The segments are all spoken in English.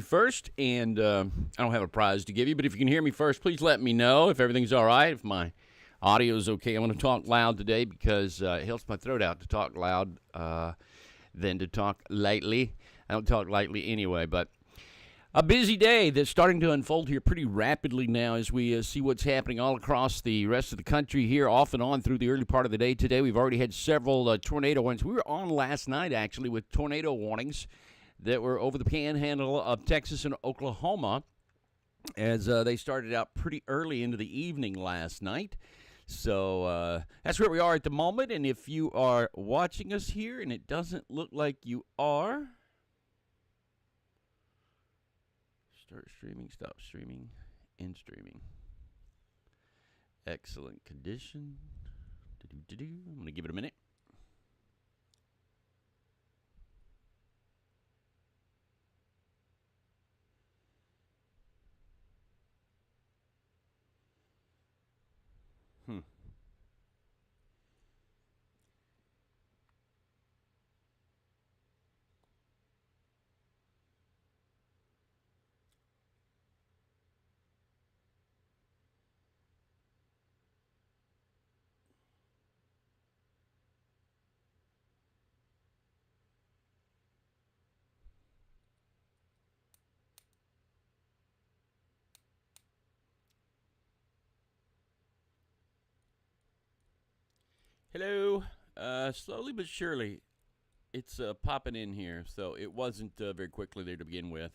First, and I don't have a prize to give you, but if you can hear me first, please let me know if everything's all right, if my audio is okay. I'm going to talk loud today because it helps my throat out to talk loud than to talk lightly. I don't talk lightly anyway, but a busy day that's starting to unfold here pretty rapidly now as we see what's happening all across the rest of the country here, off and on through the early part of the day today. We've already had several tornado warnings. We were on last night, actually, with tornado warnings that were over the panhandle of Texas and Oklahoma as they started out pretty early into the evening last night. So that's where we are at the moment. And if you are watching us here and it doesn't look like you are, start streaming, stop streaming, end streaming. Excellent condition. I'm going to give it a minute. Hello. Slowly but surely, it's popping in here, so it wasn't very quickly there to begin with.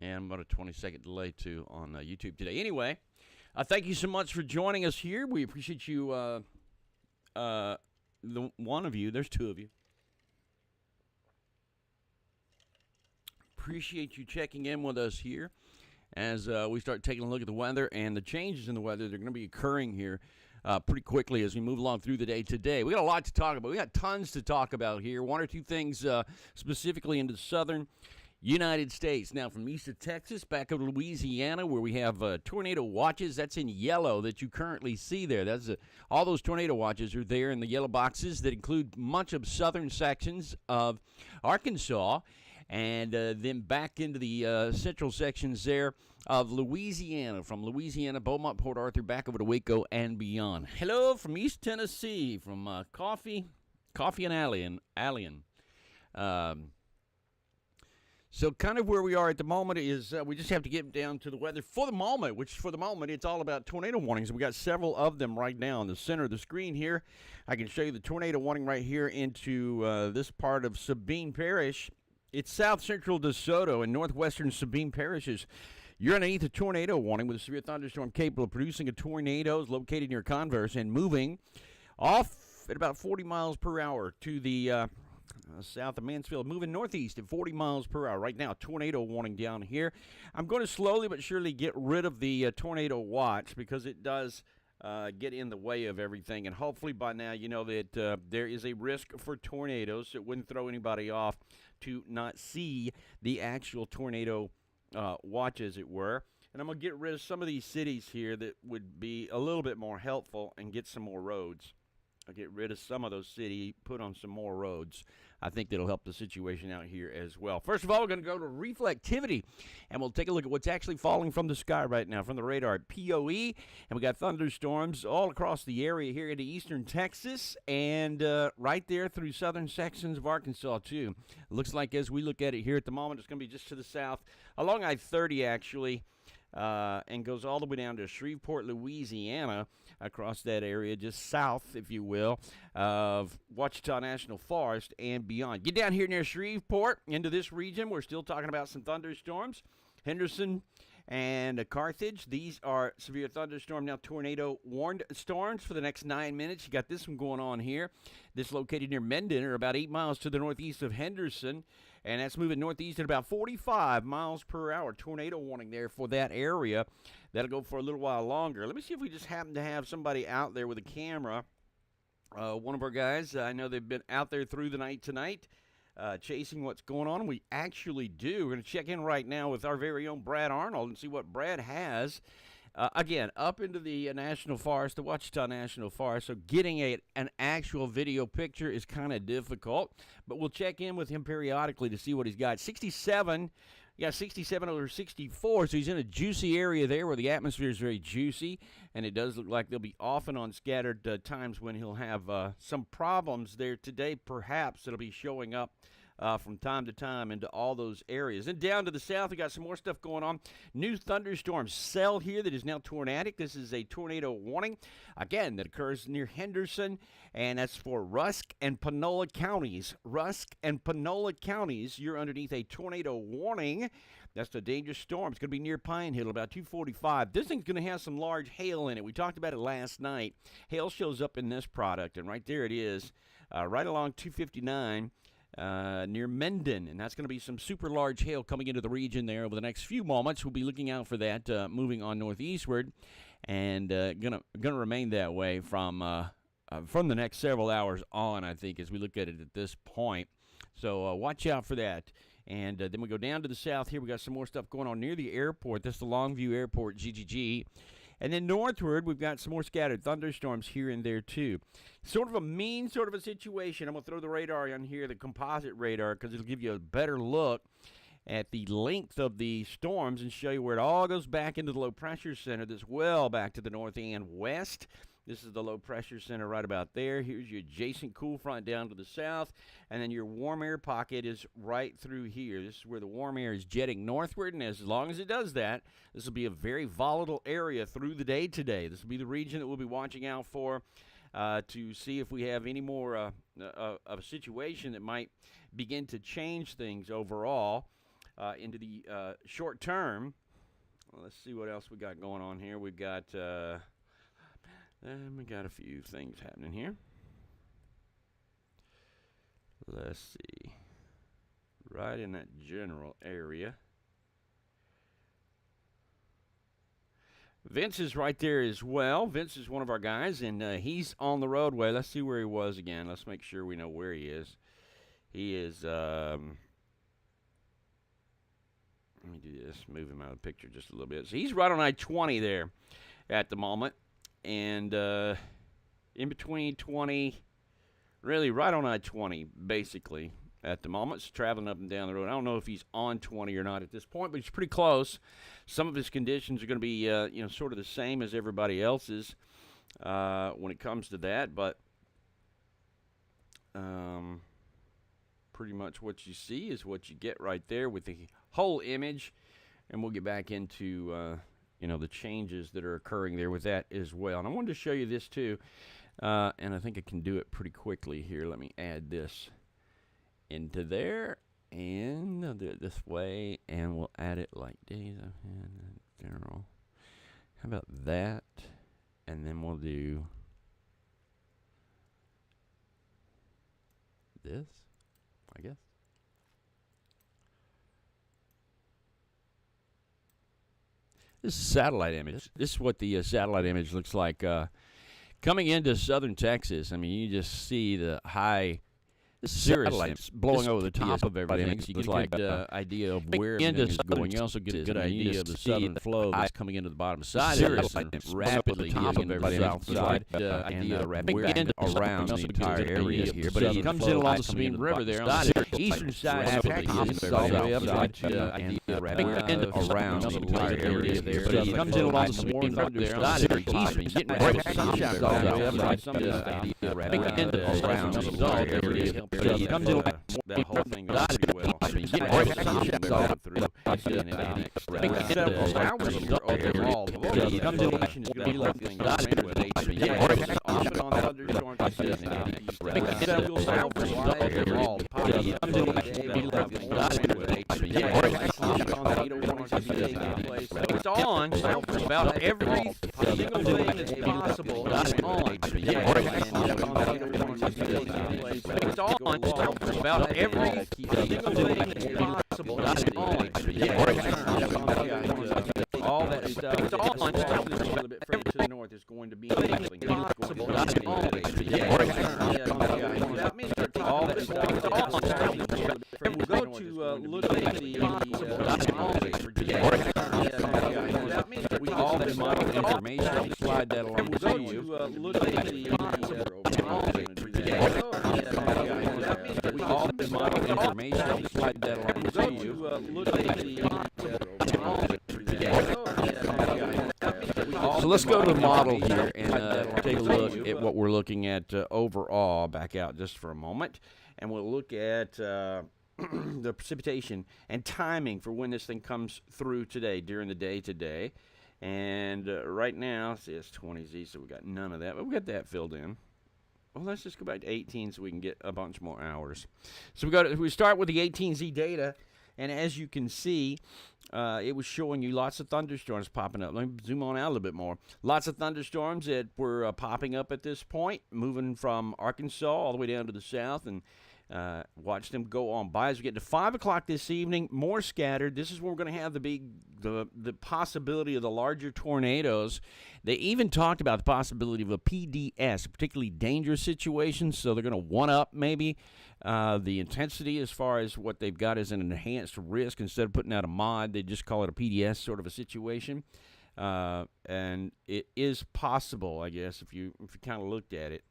And I'm about a 20-second delay, too, on YouTube today. Anyway, thank you so much for joining us here. We appreciate you, the one of you. There's two of you. Appreciate you checking in with us here as we start taking a look at the weather and the changes in the weather. They're going to be occurring here pretty quickly as we move along through the day today. We got a lot to talk about. We got tons to talk about here. One or two things specifically into the southern United States. Now, from east of Texas back over to Louisiana, where we have tornado watches. That's in yellow that you currently see there. That's all those tornado watches are there in the yellow boxes that include much of southern sections of Arkansas, and then back into the central sections there of Louisiana, from Louisiana, Beaumont, Port Arthur, back over to Waco and beyond. Hello from East Tennessee, from Coffee and Allen. So kind of where we are at the moment is we just have to get down to the weather for the moment, which for the moment it's all about tornado warnings. We got several of them right now in the center of the screen here. I can show you the tornado warning right here into this part of Sabine Parish. It's south central DeSoto and northwestern Sabine parishes. You're underneath a tornado warning with a severe thunderstorm capable of producing a tornado located near Converse and moving off at about 40 miles per hour to the south of Mansfield, moving northeast at 40 miles per hour. Right now, tornado warning down here. I'm going to slowly but surely get rid of the tornado watch because it does get in the way of everything. And hopefully by now you know that there is a risk for tornadoes. So it wouldn't throw anybody off to not see the actual tornado watch, as it were. And I'm going to get rid of some of these cities here that would be a little bit more helpful and get some more roads. I'll get rid of some of those cities, put on some more roads. I think that'll help the situation out here as well. First of all, we're going to go to reflectivity, and we'll take a look at what's actually falling from the sky right now, from the radar at POE. And we got thunderstorms all across the area here into eastern Texas and right there through southern sections of Arkansas, too. It looks like as we look at it here at the moment, it's going to be just to the south, along I-30, actually. And goes all the way down to Shreveport, Louisiana, across that area, just south, if you will, of Ouachita National Forest and beyond. Get down here near Shreveport into this region. We're still talking about some thunderstorms. Henderson and Carthage. These are severe thunderstorm, now tornado warned storms for the next 9 minutes. You got this one going on here. This located near Menden, or about 8 miles to the northeast of Henderson. And that's moving northeast at about 45 miles per hour. Tornado warning there for that area. That'll go for a little while longer. Let me see if we just happen to have somebody out there with a camera. One of our guys, I know they've been out there through the night tonight, chasing what's going on. We actually do. We're going to check in right now with our very own Brad Arnold and see what Brad has Again, up into the National Forest, the Wichita National Forest. So getting an actual video picture is kind of difficult, but we'll check in with him periodically to see what he's got. 67. Yeah, 67 over 64, so he's in a juicy area there where the atmosphere is very juicy, and it does look like there'll be off and on scattered times when he'll have some problems there today. Perhaps it'll be showing up from time to time into all those areas. And down to the south, we got some more stuff going on. New thunderstorm cell here that is now tornadic. This is a tornado warning, again, that occurs near Henderson, and that's for Rusk and Panola counties. Rusk and Panola counties, you're underneath a tornado warning. That's a dangerous storm. It's going to be near Pine Hill, about 245. This thing's going to have some large hail in it. We talked about it last night. Hail shows up in this product, and right there it is, right along 259. Near Mendon, and that's going to be some super large hail coming into the region there over the next few moments. We'll be looking out for that moving on northeastward, and gonna remain that way from the next several hours on, I think, as we look at it at this point. So watch out for that. And then we go down to the south here. We got some more stuff going on near the airport. That's the Longview Airport, GGG. And then northward, we've got some more scattered thunderstorms here and there, too. Sort of a mean sort of a situation. I'm going to throw the radar on here, the composite radar, because it'll give you a better look at the length of the storms and show you where it all goes back into the low pressure center that's well back to the north and west. This is the low pressure center right about there. Here's your adjacent cool front down to the south. And then your warm air pocket is right through here. This is where the warm air is jetting northward. And as long as it does that, this will be a very volatile area through the day today. This will be the region that we'll be watching out for to see if we have any more of a situation that might begin to change things overall into the short term. Well, let's see what else we got going on here. We've got... and we got a few things happening here. Let's see. Right in that general area. Vince is right there as well. Vince is one of our guys, and he's on the roadway. Let's see where he was again. Let's make sure we know where he is. He is, let me do this, move him out of the picture just a little bit. So he's right on I-20 there at the moment. And in between 20, really right on I-20, basically, at the moment. It's traveling up and down the road. I don't know if he's on 20 or not at this point, but he's pretty close. Some of his conditions are going to be, sort of the same as everybody else's when it comes to that. But pretty much what you see is what you get right there with the whole image. And we'll get back into... the changes that are occurring there with that as well. And I wanted to show you this too, and I think I can do it pretty quickly here. Let me add this into there, and I'll do it this way, and we'll add it like days I've had general. How about that? And then we'll do this, I guess. This is satellite image. This is what the satellite image looks like coming into southern Texas. I mean, you just see the high satellites blowing over the top of everything. So you get a good idea of where everything is going. You also get a good idea of the southern flow that's coming into the bottom side of this rapidly getting into the south side. Idea of where around the entire area here. But it comes in along the Sabine River there on the eastern side of Texas, all the way up around the entire area there. But it comes in along the Sabine River there on the eastern, getting ready to sunshine all the way up some of the around the entire area. But it comes in that whole thing goes pretty well. Through several hours overall. It comes in is going to be like things off and on thunderstorms several hours overall. It comes in it's on about every single thing that's possible. It's on. It's on about every single thing that's possible. It's on. All that stuff. It's on. A little bit further to the north is going to be something possible. It's on. That means all that stuff is on. And we'll go to look at the that means all that information. Slide that along to you. Look at the all the model information. Slide that along to you. Look at so let's go to the model here and take a look at what we're looking at overall. Back out just for a moment, and we'll look at the precipitation and timing for when this thing comes through today, during the day today. And right now, see, it's 20Z, so we got none of that, but we got that filled in. Well, let's just go back to 18 so we can get a bunch more hours. So we start with the 18Z data, and as you can see, it was showing you lots of thunderstorms popping up. Let me zoom on out a little bit more. Lots of thunderstorms that were popping up at this point, moving from Arkansas all the way down to the south, and watch them go on by. As we get to 5 o'clock this evening, more scattered. This is where we're going to have the possibility of the larger tornadoes. They even talked about the possibility of a PDS, a particularly dangerous situation, so they're going to one-up maybe the intensity as far as what they've got as an enhanced risk. Instead of putting out a mod, they just call it a PDS sort of a situation. And it is possible, I guess, if you kind of looked at it.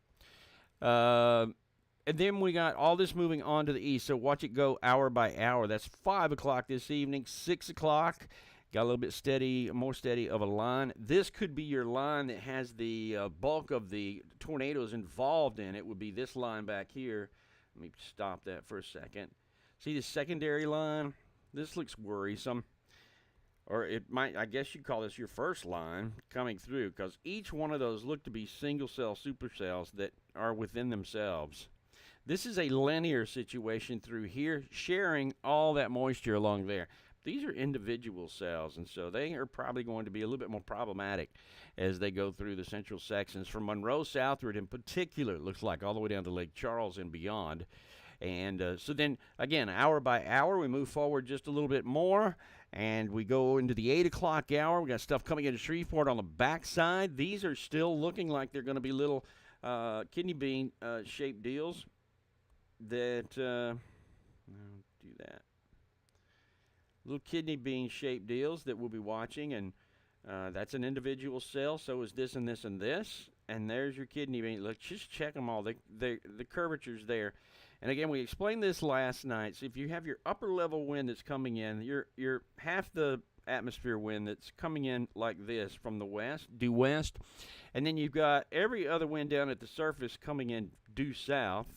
And then we got all this moving on to the east, so watch it go hour by hour. That's 5 o'clock this evening, 6 o'clock. Got a little bit steady, more steady of a line. This could be your line that has the bulk of the tornadoes involved in it. Would be this line back here. Let me stop that for a second. See the secondary line? This looks worrisome. Or it might, I guess you'd call this your first line coming through, because each one of those look to be single-cell supercells that are within themselves. This is a linear situation through here, sharing all that moisture along there. These are individual cells, and so they are probably going to be a little bit more problematic as they go through the central sections. From Monroe southward in particular, it looks like all the way down to Lake Charles and beyond. And so then, again, hour by hour, we move forward just a little bit more, and we go into the 8 o'clock hour. We got stuff coming into Shreveport on the backside. These are still looking like they're going to be little kidney bean shaped deals. That do that. Little kidney bean shaped deals that we'll be watching, and that's an individual cell. So is this and this and this, and there's your kidney bean. Look, just check them all. The curvature's there. And again, we explained this last night. So if you have your upper level wind that's coming in, your half the atmosphere wind that's coming in like this from the west, due west, and then you've got every other wind down at the surface coming in due south.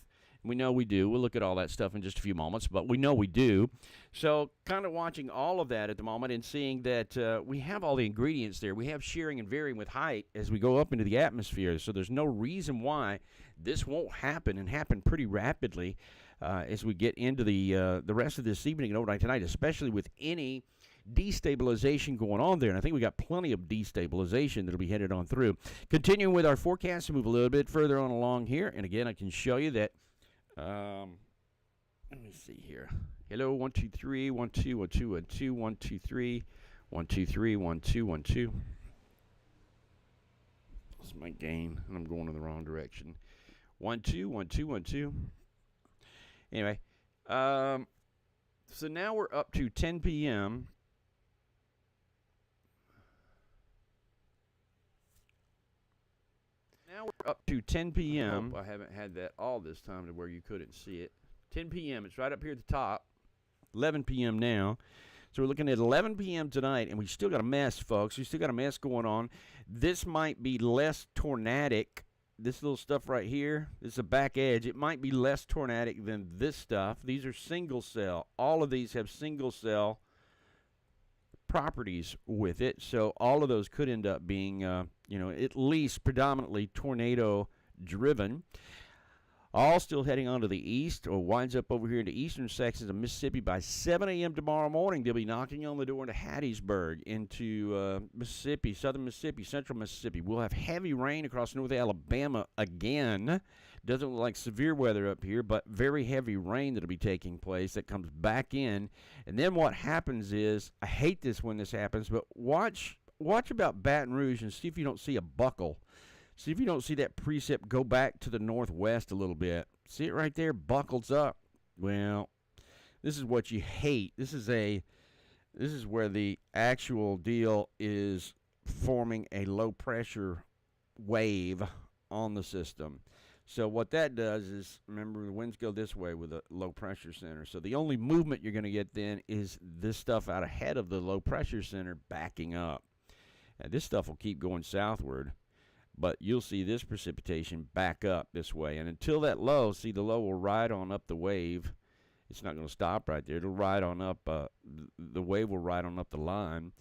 We know we do. We'll look at all that stuff in just a few moments, but we know we do. So kind of watching all of that at the moment and seeing that we have all the ingredients there. We have shearing and varying with height as we go up into the atmosphere, so there's no reason why this won't happen, and happen pretty rapidly as we get into the rest of this evening and overnight tonight, especially with any destabilization going on there. And I think we got plenty of destabilization that'll be headed on through. Continuing with our forecast, to move a little bit further on along here, and again, I can show you that. Let me see here. Hello, 1 2 3 1 2 1 2 1 2 1 2 3 1 2 3 1 2 1 2. That's my gain, and I'm going in the wrong direction. 1 2 1 2 1 2. Anyway, so now we're up to 10 p.m. Now we're up to 10 p.m. I haven't had that all this time to where you couldn't see it. 10 p.m. It's right up here at the top. 11 p.m. now. So we're looking at 11 p.m. tonight, and we still got a mess, folks. We still got a mess going on. This might be less tornadic. This little stuff right here, this is a back edge. It might be less tornadic than this stuff. These are single cell. All of these have single cell properties with it, so all of those could end up being, at least predominantly tornado driven. All still heading on to the east, or winds up over here in the eastern sections of Mississippi by 7 a.m. tomorrow morning. They'll be knocking on the door into Hattiesburg, into Mississippi, southern Mississippi, central Mississippi. We'll have heavy rain across North Alabama again. Doesn't look like severe weather up here, but very heavy rain that'll be taking place that comes back in. And then what happens is, I hate this when this happens, but watch about Baton Rouge and see if you don't see a buckle. See if you don't see that precip go back to the northwest a little bit. See it right there, buckles up. Well, this is what you hate. This is where the actual deal is forming a low pressure wave on the system. So what that does is, remember, the winds go this way with a low pressure center. So the only movement you're going to get then is this stuff out ahead of the low pressure center backing up. And this stuff will keep going southward, but you'll see this precipitation back up this way. And until that low, see, the low will ride on up the wave. It's not going to stop right there. It'll ride on up, the wave will ride on up the line.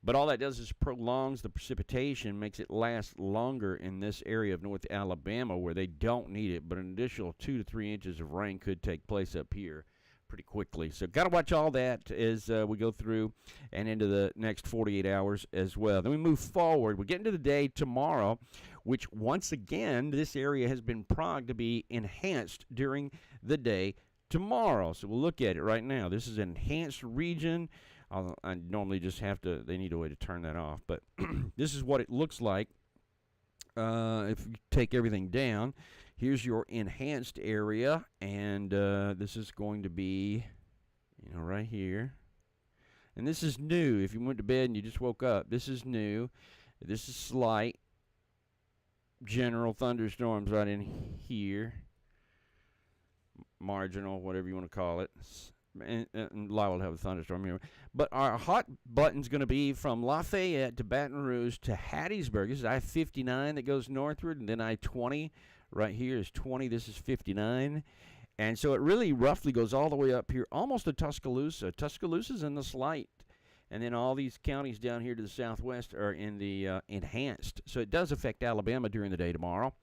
But all that does is prolongs the precipitation, makes it last longer in this area of North Alabama where they don't need it, but an additional 2 to 3 inches of rain could take place up here pretty quickly. So got to watch all that as we go through and into the next 48 hours as well. Then we move forward. We get into the day tomorrow, which once again, this area has been progged to be enhanced during the day tomorrow. So we'll look at it right now. This is an enhanced region. I normally just have to, they need a way to turn that off, but this is what it looks like if you take everything down. Here's your enhanced area, and this is going to be, right here. And this is new. If you went to bed and you just woke up, this is new. This is slight. General thunderstorms right in here. Marginal, whatever you want to call it. And Lyle will have a thunderstorm here. But our hot button's going to be from Lafayette to Baton Rouge to Hattiesburg. This is I-59 that goes northward, and then I-20 right here is 20. This is 59. And so it really roughly goes all the way up here, almost to Tuscaloosa. Tuscaloosa's in the slight. And then all these counties down here to the southwest are in the enhanced. So it does affect Alabama during the day tomorrow.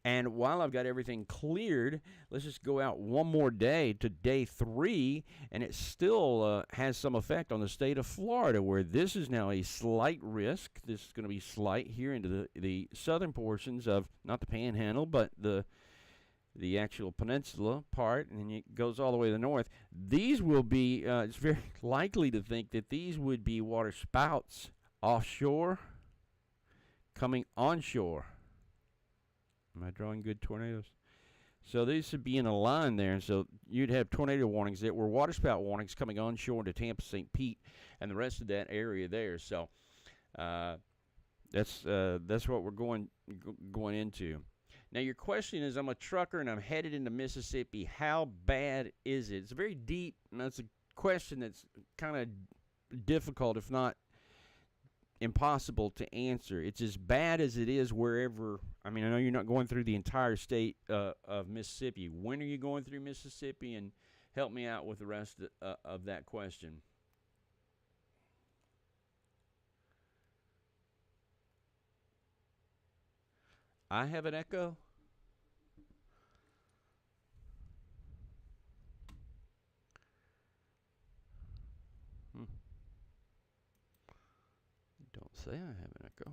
And while I've got everything cleared, let's just go out one more day to day 3, and it still has some effect on the state of Florida, where this is now a slight risk. This is going to be slight here into the southern portions of, not the panhandle, but the actual peninsula part, and it goes all the way to the north. These will be, it's very likely to think that these would be water spouts offshore coming onshore. Am I drawing good tornadoes? So these would be in a line there, and so you'd have tornado warnings that were waterspout warnings coming onshore into Tampa, St. Pete, and the rest of that area there. So that's what we're going into. Now your question is, I'm a trucker and I'm headed into Mississippi. How bad is it? It's very deep, and that's a question that's kind of difficult, if not impossible to answer. It's as bad as it is wherever. I mean, I know you're not going through the entire state of Mississippi. When are you going through Mississippi? And help me out with the rest of that question. I have an echo. Don't say I have an echo.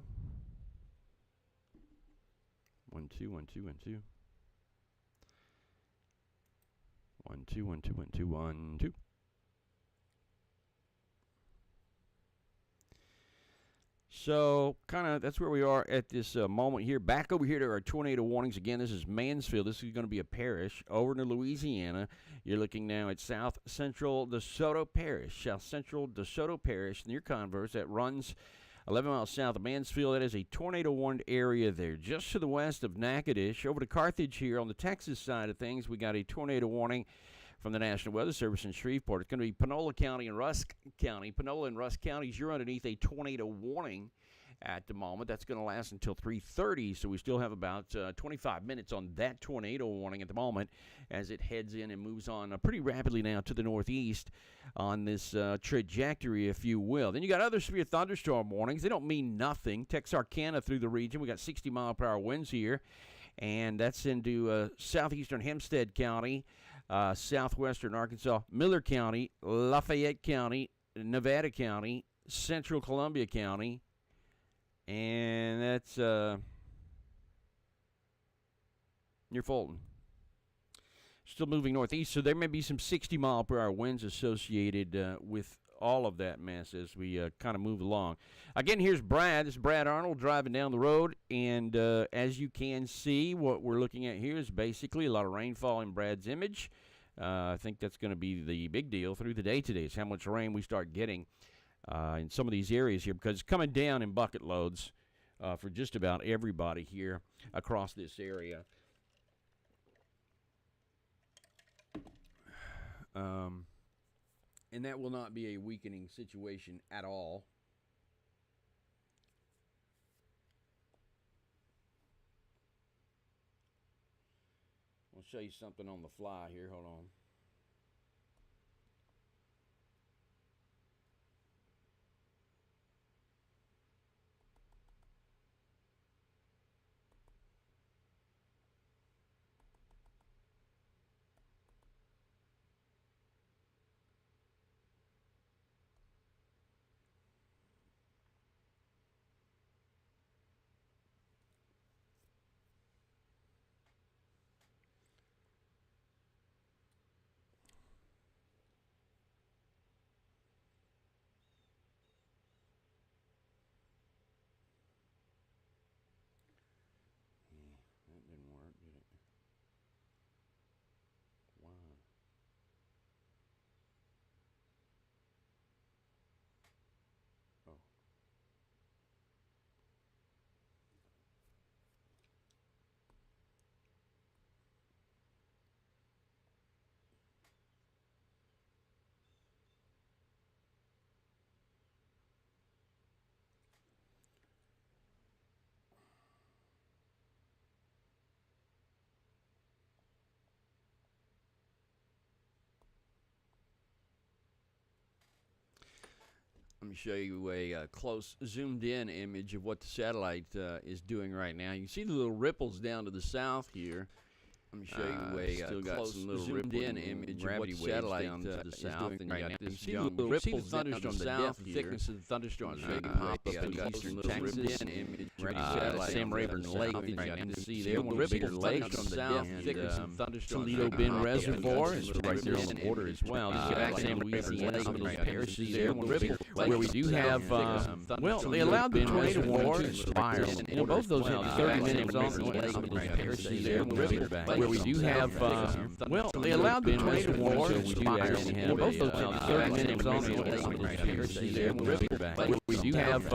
1 2 1 2 1 2. 1 2 1 2 1 2 1 2. So, kind of, that's where we are at this moment here. Back over here to our tornado warnings. Again, this is Mansfield. This is going to be a parish. Over to Louisiana, you're looking now at South Central DeSoto Parish. South Central DeSoto Parish, near Converse, that runs 11 miles south of Mansfield. That is a tornado-warned area there. Just to the west of Natchitoches, over to Carthage here on the Texas side of things, we got a tornado warning from the National Weather Service in Shreveport. It's going to be Panola County and Rusk County. Panola and Rusk counties, you're underneath a tornado warning at the moment. That's going to last until 3:30, so we still have about 25 minutes on that tornado warning at the moment as it heads in and moves on pretty rapidly now to the northeast on this trajectory, if you will. Then you got other severe thunderstorm warnings. They don't mean nothing. Texarkana through the region. We got 60-mile-per-hour winds here, and that's into southeastern Hempstead County, southwestern Arkansas, Miller County, Lafayette County, Nevada County, central Columbia County, and that's near Fulton. Still moving northeast, so there may be some 60-mile-per-hour winds associated with all of that mess as we kind of move along. Again, here's Brad. This is Brad Arnold driving down the road, and as you can see, what we're looking at here is basically a lot of rainfall in Brad's image. I think that's going to be the big deal through the day today is how much rain we start getting in some of these areas here, because it's coming down in bucket loads for just about everybody here across this area. And that will not be a weakening situation at all. I'll show you something on the fly here. Hold on. That didn't work, did it? Wow. Oh. Let me show you a close zoomed-in image of what the satellite is doing right now. You can see the little ripples down to the south here. Let me show you a still got close some little zoomed-in image of what the satellite down to the is south, doing and right you now. got this You see young- the you ripples see the down to the thunderstorms south south here. thickness of the thunderstorms Show you pop a up in eastern eastern Texas. Texas. Image Sam Rayburn Lake, right you now. can You see see there. a One ripple bigger lake thunderstorm on the south, south, and, thickness of thunderstorms. Toledo Bend pop up in Reservoir eastern is right there on the Texas. border as well. Uh, Jackson, Sam Louisiana, Rayburn some of those Lake, parishes you there, can see there. where we do have, well, they allowed the tornado warning to expire. You know, both those have 30 minutes on the lake, some of those parishes there, where we do have, well, they allowed the tornado warning to expire. You know, both those have 30 minutes on the lake, some of those parishes there, where we do have,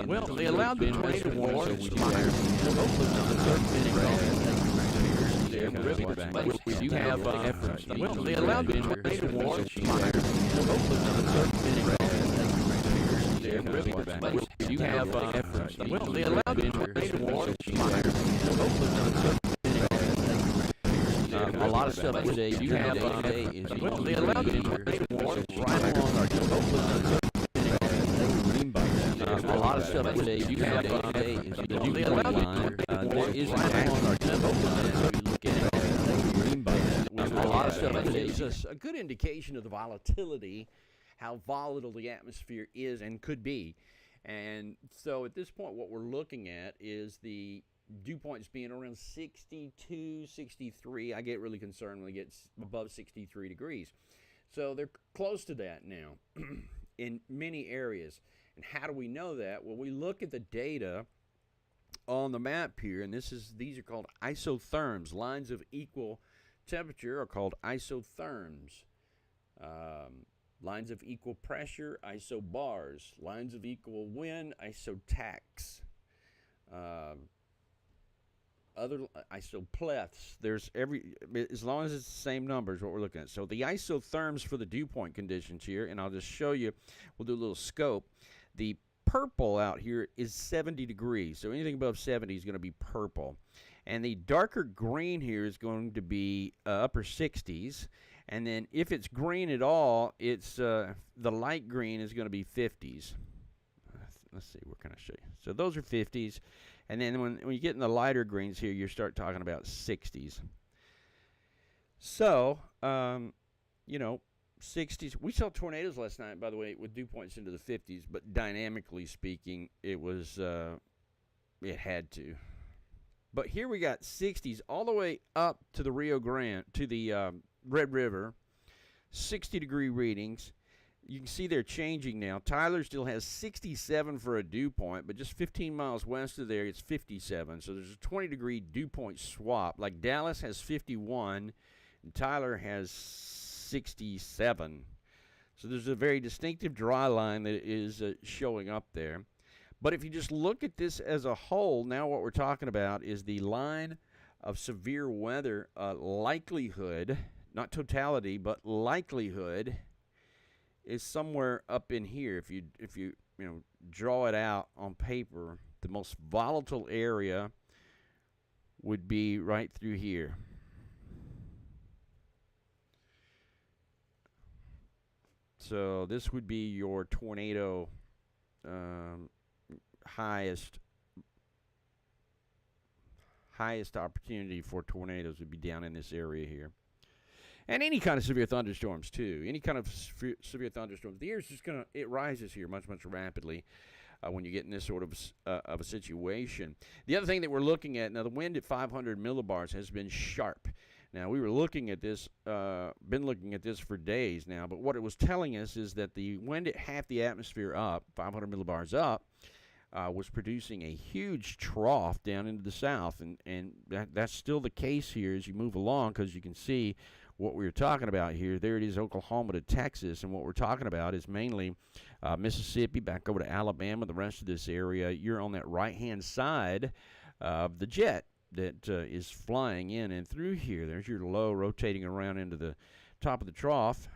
well, they allowed the tornado warning to expire. You know, both those have 30 minutes on the lake. We do have, well, they allowed the tornado warning to expire. Both of them 30 minutes. We do have, well, they allowed the tornado warning to expire. Both of them 30 minutes. A lot of stuff today you have today is, well, they allowed the tornado warning right along our both a lot of stuff today you have today is, well, they allowed the there is right along our a lot of stuff today is a good indication of the volatility, how volatile the atmosphere is and could be. And so at this point, what we're looking at is the dew points being around 62, 63. I get really concerned when it gets above 63 degrees. So they're close to that now in many areas. And how do we know that? Well, we look at the data on the map here, and these are called isotherms. Lines of equal temperature are called isotherms. Lines of equal pressure, isobars. Lines of equal wind, isotax. Other isopleths. There's as long as it's the same numbers, what we're looking at. So the isotherms for the dew point conditions here, and I'll just show you. We'll do a little scope. The purple out here is 70 degrees. So anything above 70 is going to be purple. And the darker green here is going to be upper 60s. And then if it's green at all, it's the light green is going to be 50s. Let's see, what can I show you? So those are 50s. And then when you get in the lighter greens here, you start talking about 60s. So, you know, 60s. We saw tornadoes last night, by the way, with dew points into the 50s. But dynamically speaking, it was, it had to. But here we got 60s all the way up to the Rio Grande, to the Red River, 60-degree readings. You can see they're changing now. Tyler still has 67 for a dew point, but just 15 miles west of there, it's 57. So there's a 20-degree dew point swap. Like Dallas has 51, and Tyler has 67. So there's a very distinctive dry line that is showing up there. But if you just look at this as a whole, now what we're talking about is the line of severe weather likelihood, not totality, but likelihood is somewhere up in here. If you draw it out on paper, the most volatile area would be right through here. So this would be your tornado highest opportunity for tornadoes would be down in this area here. And any kind of severe thunderstorms, too. Any kind of severe thunderstorms. The air is just it rises here much, much rapidly when you get in this sort of a situation. The other thing that we're looking at, now the wind at 500 millibars has been sharp. Now, we were looking at this, been looking at this for days now, but what it was telling us is that the wind at half the atmosphere up, 500 millibars up, was producing a huge trough down into the south, and that's still the case here as you move along, because you can see what we were talking about here. There it is, Oklahoma to Texas, and what we're talking about is mainly Mississippi, back over to Alabama, the rest of this area. You're on that right-hand side of the jet that is flying in and through here. There's your low rotating around into the top of the trough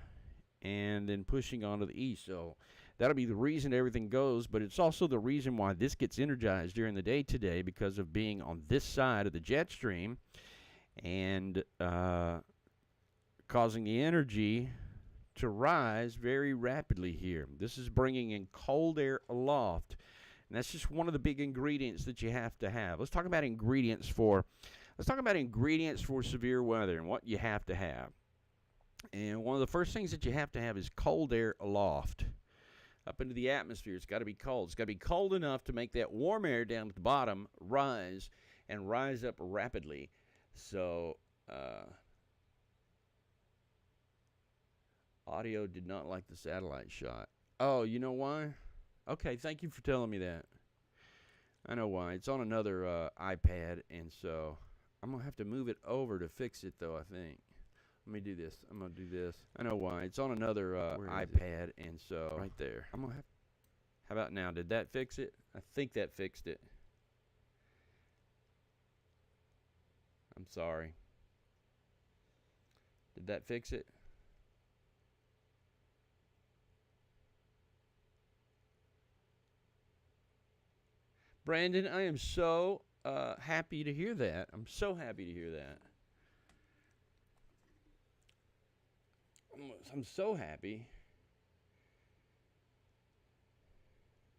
and then pushing onto the east. So that'll be the reason everything goes, but it's also the reason why this gets energized during the day today, because of being on this side of the jet stream and causing the energy to rise very rapidly here. This is bringing in cold air aloft, and that's just one of the big ingredients that you have to have. Let's talk about ingredients for severe weather and what you have to have. And one of the first things that you have to have is cold air aloft. Up into the atmosphere, it's got to be cold. It's got to be cold enough to make that warm air down at the bottom rise and rise up rapidly. So, audio did not like the satellite shot. Oh, you know why? Okay, thank you for telling me that. I know why. It's on another iPad, and so I'm going to have to move it over to fix it, though, I think. Let me do this. I'm going to do this. I know why. It's on another iPad, and so right there. I'm going to have. How about now? Did that fix it? I think that fixed it. I'm sorry. Did that fix it? Brandon, I am so happy to hear that. I'm so happy to hear that. I'm so happy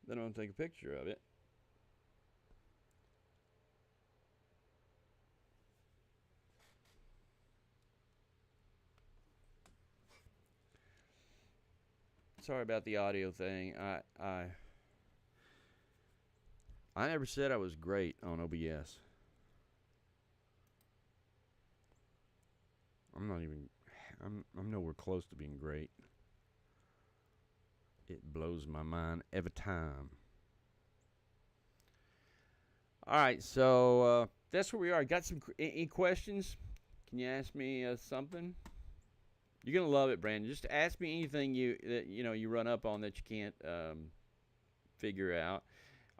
that I'm going to take a picture of it. Sorry about the audio thing. I never said I was great on OBS. I'm nowhere close to being great. It blows my mind every time. All right, so that's where we are. Got any questions? Can you ask me something? You're gonna love it, Brandon. Just ask me anything you run up on that you can't figure out.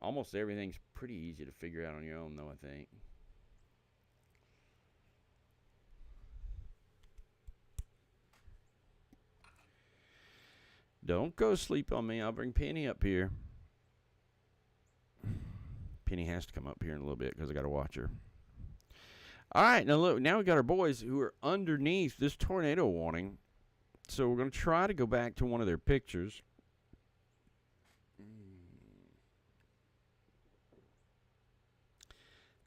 Almost everything's pretty easy to figure out on your own, though, I think. Don't go sleep on me. I'll bring Penny up here. Penny has to come up here in a little bit because I got to watch her. All right, now look. Now we got our boys who are underneath this tornado warning. So we're going to try to go back to one of their pictures.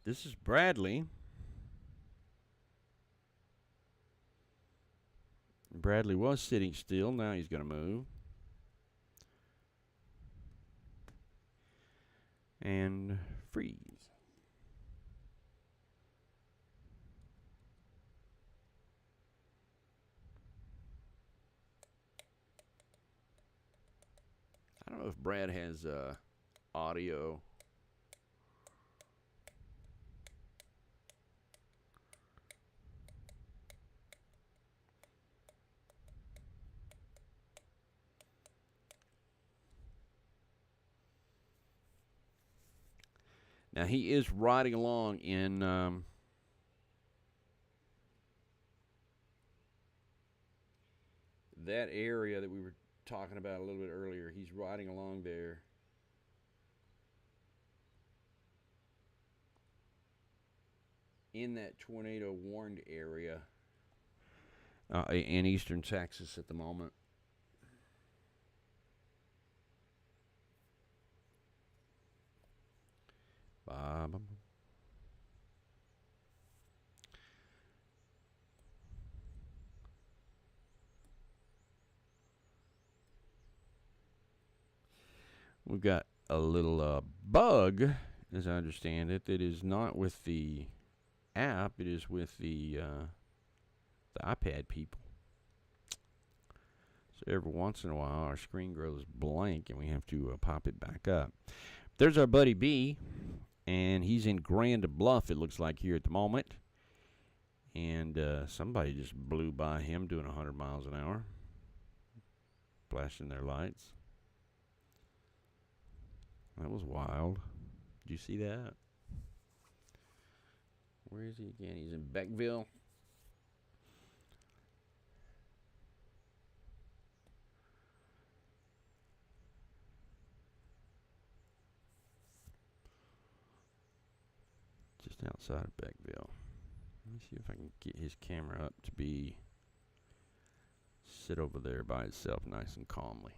This is Bradley. Bradley was sitting still. Now he's going to move. And freeze. I don't know if Brad has audio. Now, he is riding along in that area that we were talking about a little bit earlier. He's riding along there. In that tornado warned area in eastern Texas at the moment. We've got a little bug, as I understand it, that is not with the app. It is with the iPad people. So every once in a while, our screen grows blank, and we have to pop it back up. There's our buddy B, and he's in Grand Bluff, it looks like, here at the moment. And somebody just blew by him doing 100 miles an hour, flashing their lights. That was wild. Did you see that? Where is he again? He's in Beckville. Just outside of Beckville. Let me see if I can get his camera up to be sit over there by itself nice and calmly.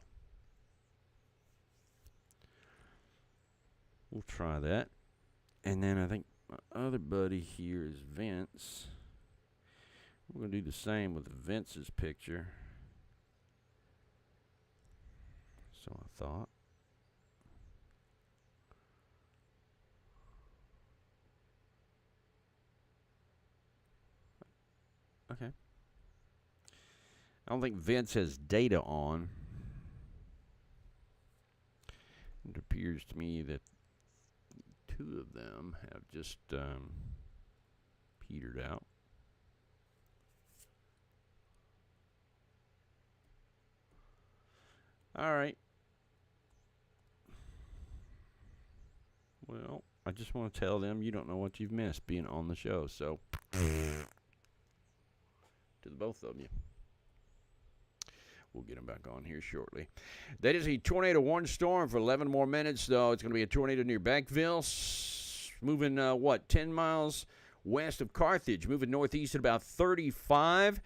We'll try that. And then I think my other buddy here is Vince. We're going to do the same with Vince's picture. So I thought. Okay. I don't think Vince has data on. It appears to me that two of them have just petered out. All right. Well, I just want to tell them you don't know what you've missed being on the show. So, to the both of you. We'll get them back on here shortly. That is a tornado warning storm for 11 more minutes, though. It's going to be a tornado near Beckville, moving, 10 miles west of Carthage, moving northeast at about 35,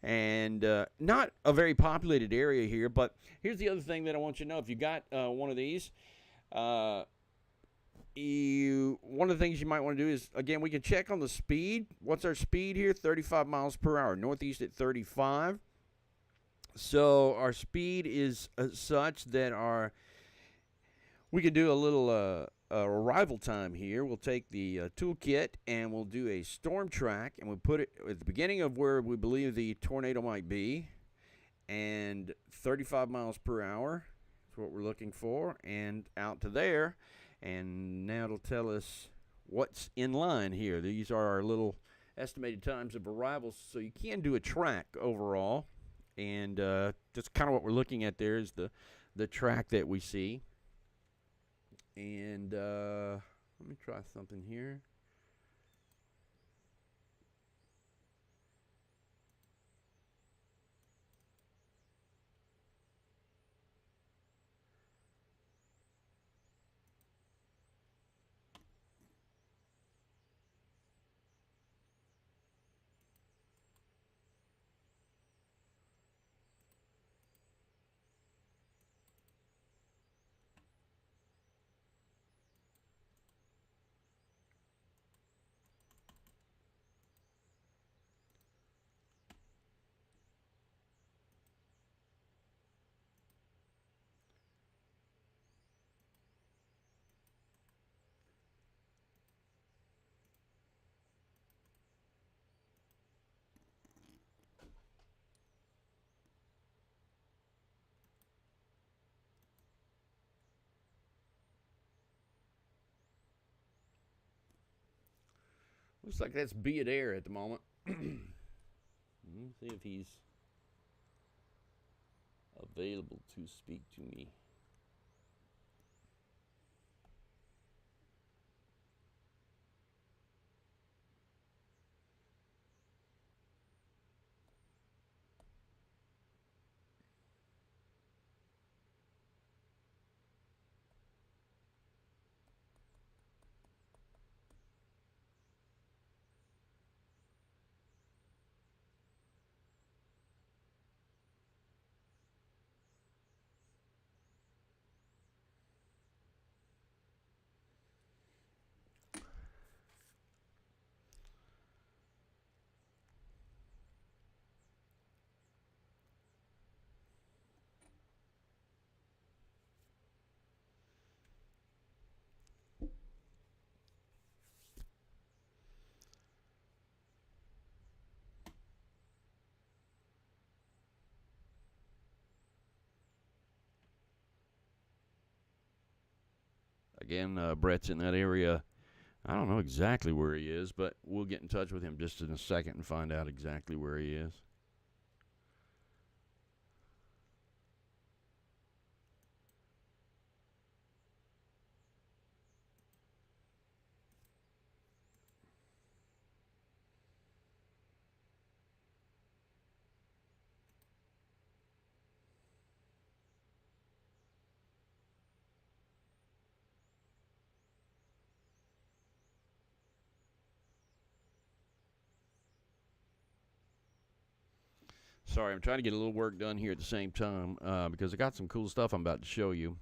and not a very populated area here. But here's the other thing that I want you to know. If you got one of these, one of the things you might want to do is, again, we can check on the speed. What's our speed here? 35 miles per hour, northeast at 35. So our speed is such that we can do a little arrival time here. We'll take the toolkit and we'll do a storm track, and we'll put it at the beginning of where we believe the tornado might be, and 35 miles per hour is what we're looking for, and out to there. And now it'll tell us what's in line here. These are our little estimated times of arrival, so you can do a track overall. And that's kind of what we're looking at there is the track that we see. And let me try something here. Looks like that's Be It Air at the moment. Let me see if he's available to speak to me. Again, Brett's in that area. I don't know exactly where he is, but we'll get in touch with him just in a second and find out exactly where he is. Sorry, I'm trying to get a little work done here at the same time because I got some cool stuff I'm about to show you.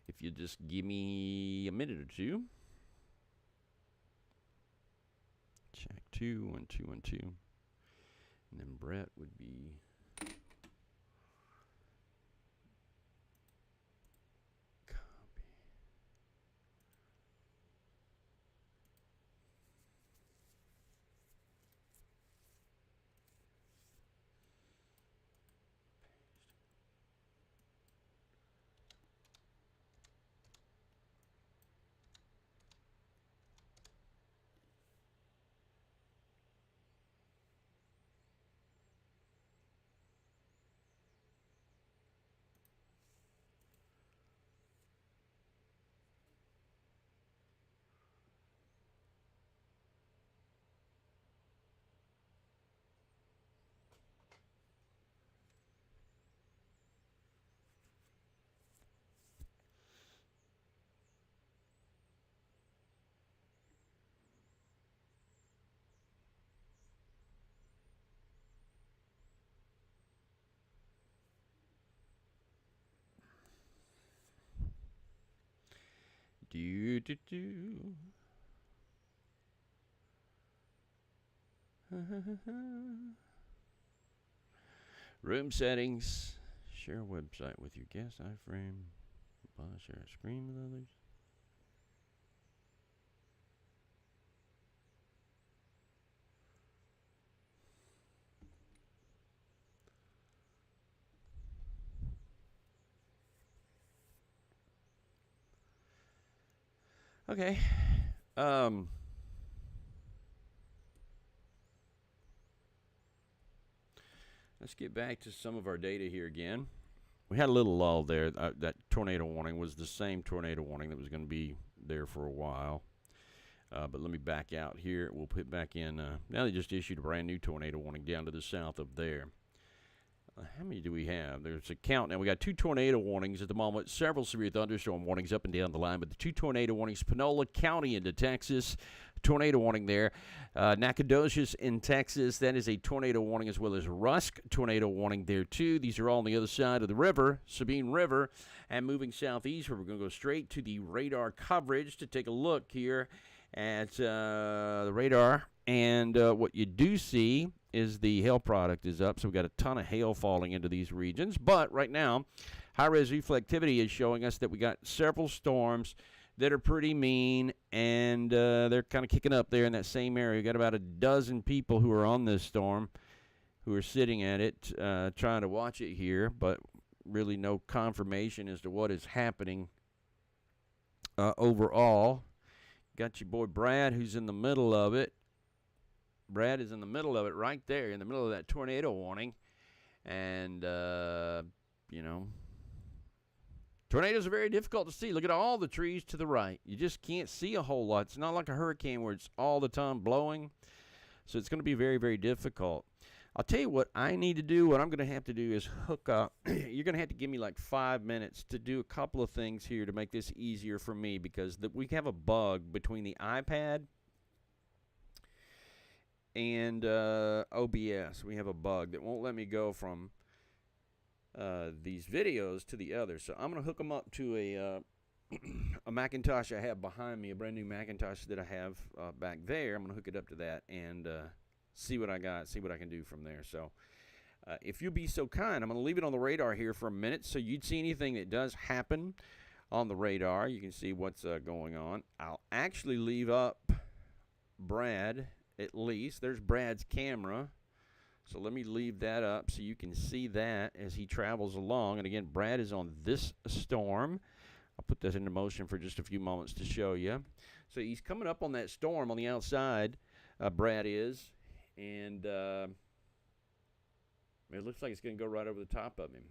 If you just give me a minute or two. Check 2, 1, 2, 1, 2. And then Brett would be... Do. Room settings. Share website with your guest iframe. Share a screen with others. Okay. Let's get back to some of our data here again. We had a little lull there. That tornado warning was the same tornado warning that was going to be there for a while. But let me back out here. We'll put back in. Now they just issued a brand new tornado warning down to the south of there. How many do we have? There's a count now. We got 2 tornado warnings at the moment, several severe thunderstorm warnings up and down the line, but the 2 tornado warnings, Panola County into Texas, tornado warning there. Nacogdoches in Texas, that is a tornado warning, as well as Rusk, tornado warning there too. These are all on the other side of the river, Sabine River, and moving southeast, where we're going to go straight to the radar coverage to take a look here at the radar. And what you do see is the hail product is up, so we've got a ton of hail falling into these regions. But right now, high-res reflectivity is showing us that we got several storms that are pretty mean, and they're kind of kicking up there in that same area. We've got about a dozen people who are on this storm who are sitting at it trying to watch it here, but really no confirmation as to what is happening overall. Got your boy Brad, who's in the middle of it. Brad is in the middle of it right there, in the middle of that tornado warning. And, you know, tornadoes are very difficult to see. Look at all the trees to the right. You just can't see a whole lot. It's not like a hurricane where it's all the time blowing. So it's going to be very, very difficult. I'll tell you what I need to do. What I'm going to have to do is hook up. You're going to have to give me like 5 minutes to do a couple of things here to make this easier for me, because we have a bug between the iPad and OBS. We have a bug that won't let me go from these videos to the others. So I'm going to hook them up to a Macintosh I have behind me, a brand new Macintosh that I have back there. I'm going to hook it up to that and see what I got, see what I can do from there. So if you'll be so kind, I'm going to leave it on the radar here for a minute so you'd see anything that does happen on the radar. You can see what's going on. I'll actually leave up Brad. At least there's Brad's camera, so let me leave that up so you can see that as he travels along. And again, Brad is on this storm I'll put this into motion for just a few moments to show you. So he's coming up on that storm on the outside, Brad is, and it looks like it's going to go right over the top of him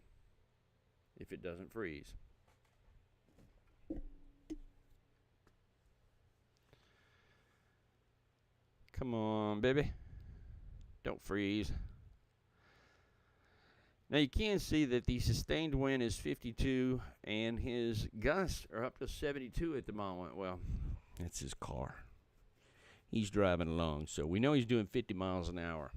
if it doesn't freeze. Come on, baby. Don't freeze. Now you can see that the sustained wind is 52 and his gusts are up to 72 at the moment. Well, that's his car. He's driving along, so we know he's doing 50 miles an hour.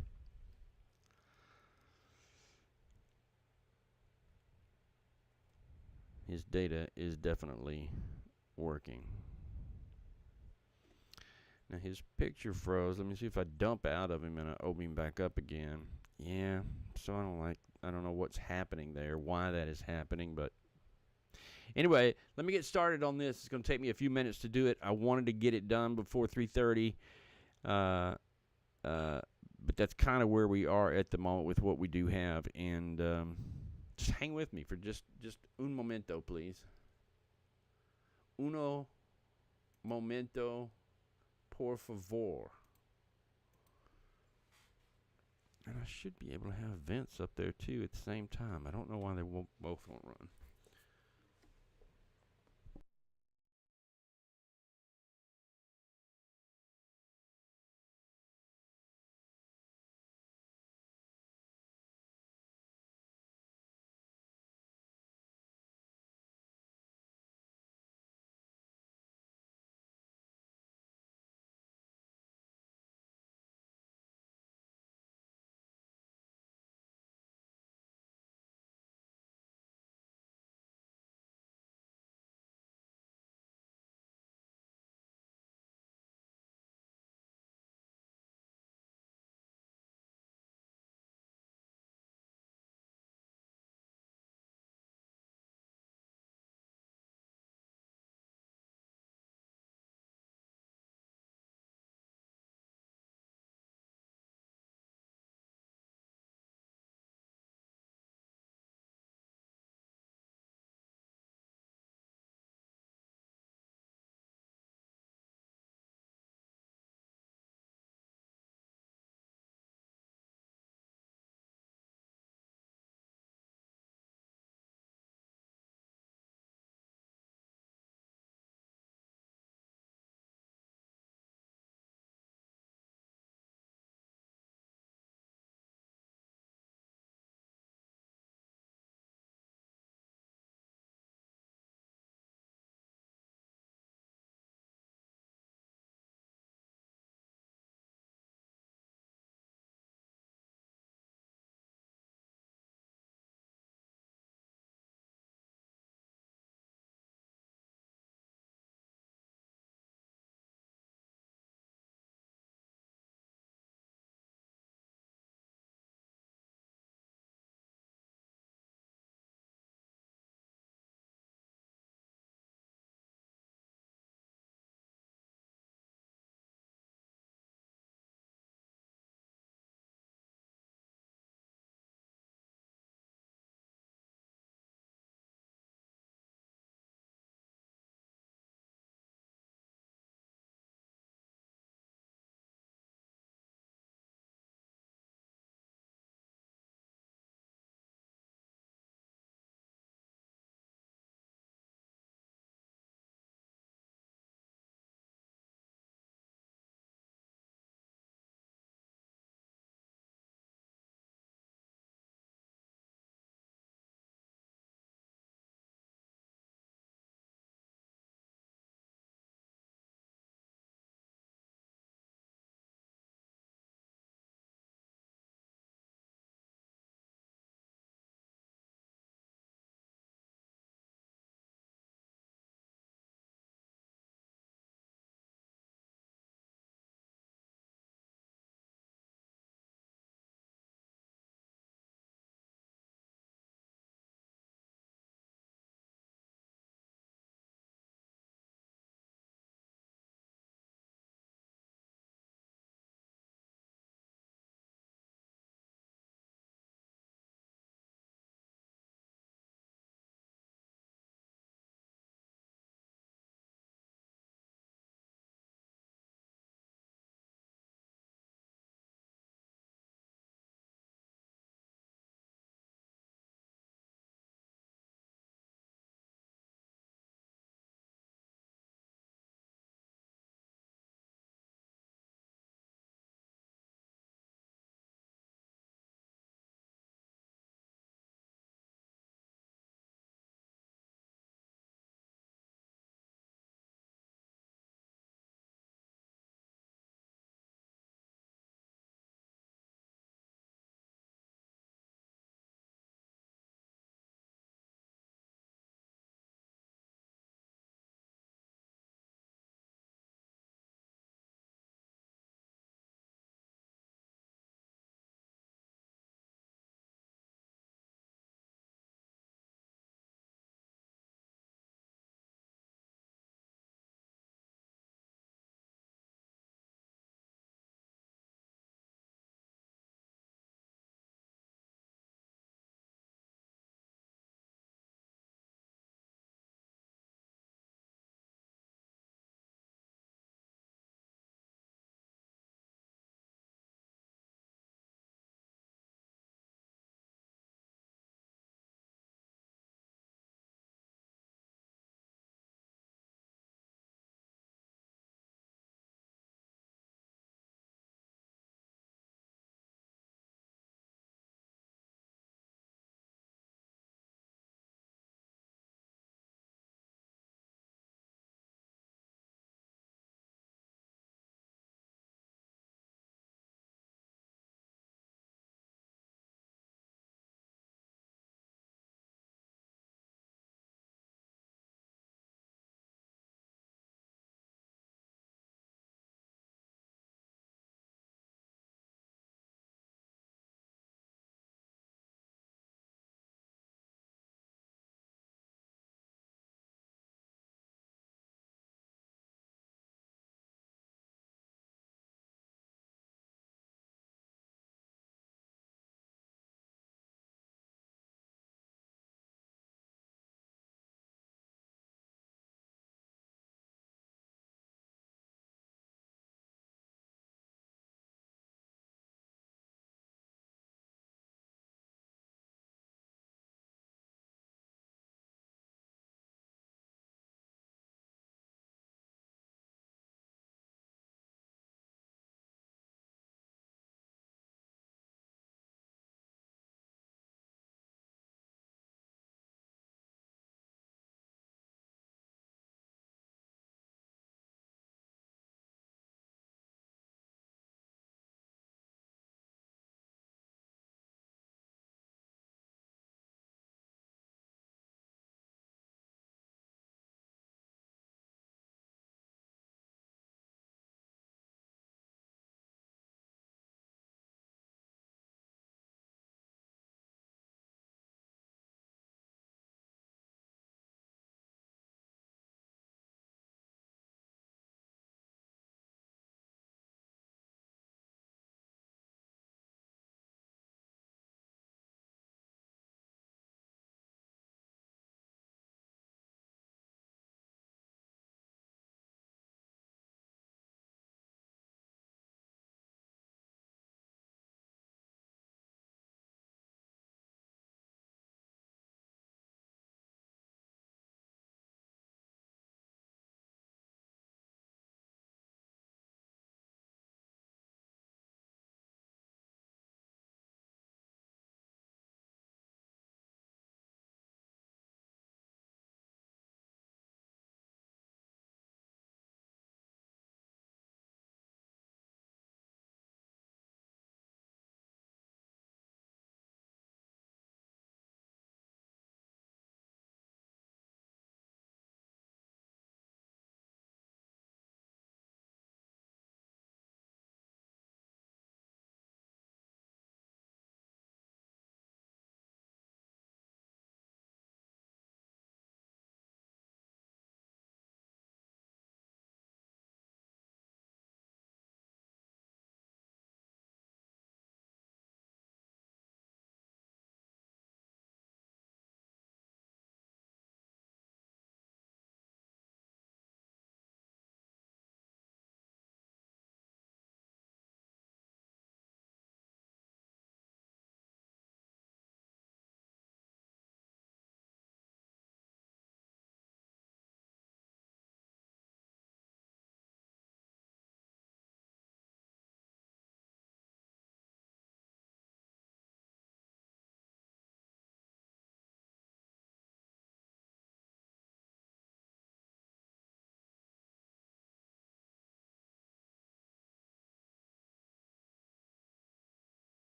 His data is definitely working. Now his picture froze. Let me see if I dump out of him and I open him back up again. Yeah, so I don't know what's happening there, why that is happening, but anyway, let me get started on this. It's going to take me a few minutes to do it. I wanted to get it done before 3:30, but that's kind of where we are at the moment with what we do have, and just hang with me for just un momento, please. Uno momento, por favor. And I should be able to have vents up there too at the same time. I don't know why they both won't run.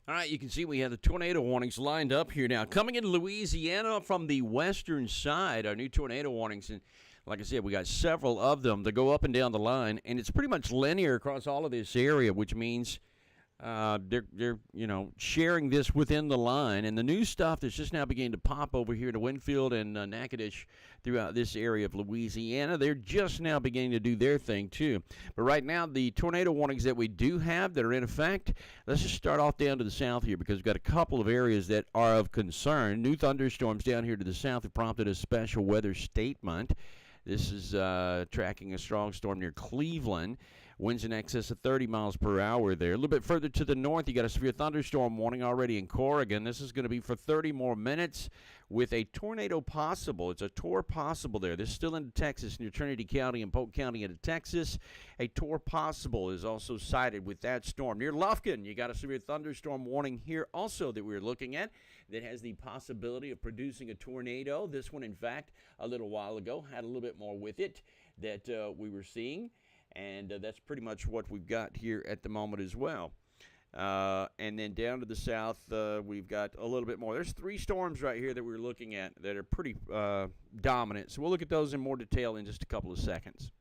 All right, you can see we have the tornado warnings lined up here now. Coming into Louisiana from the western side, our new tornado warnings. And like I said, we got several of them that go up and down the line, and it's pretty much linear across all of this area, which means they're sharing this within the line, and the new stuff that's just now beginning to pop over here to Winfield and Natchitoches throughout this area of Louisiana. They're just now beginning to do their thing too. But right now, the tornado warnings that we do have that are in effect. Let's just start off down to the south here because we've got a couple of areas that are of concern. New thunderstorms down here to the south have prompted a special weather statement. This is tracking a strong storm near Cleveland. Winds in excess of 30 miles per hour there. A little bit further to the north, you got a severe thunderstorm warning already in Corrigan. This is going to be for 30 more minutes with a tornado possible. It's a tor possible there. This is still into Texas near Trinity County and Polk County into Texas. A tor possible is also cited with that storm. Near Lufkin, you got a severe thunderstorm warning here also that we're looking at that has the possibility of producing a tornado. This one, in fact, a little while ago had a little bit more with it that we were seeing. And that's pretty much what we've got here at the moment as well. And then down to the south, we've got a little bit more. There's 3 storms right here that we're looking at that are pretty dominant. So we'll look at those in more detail in just a couple of seconds.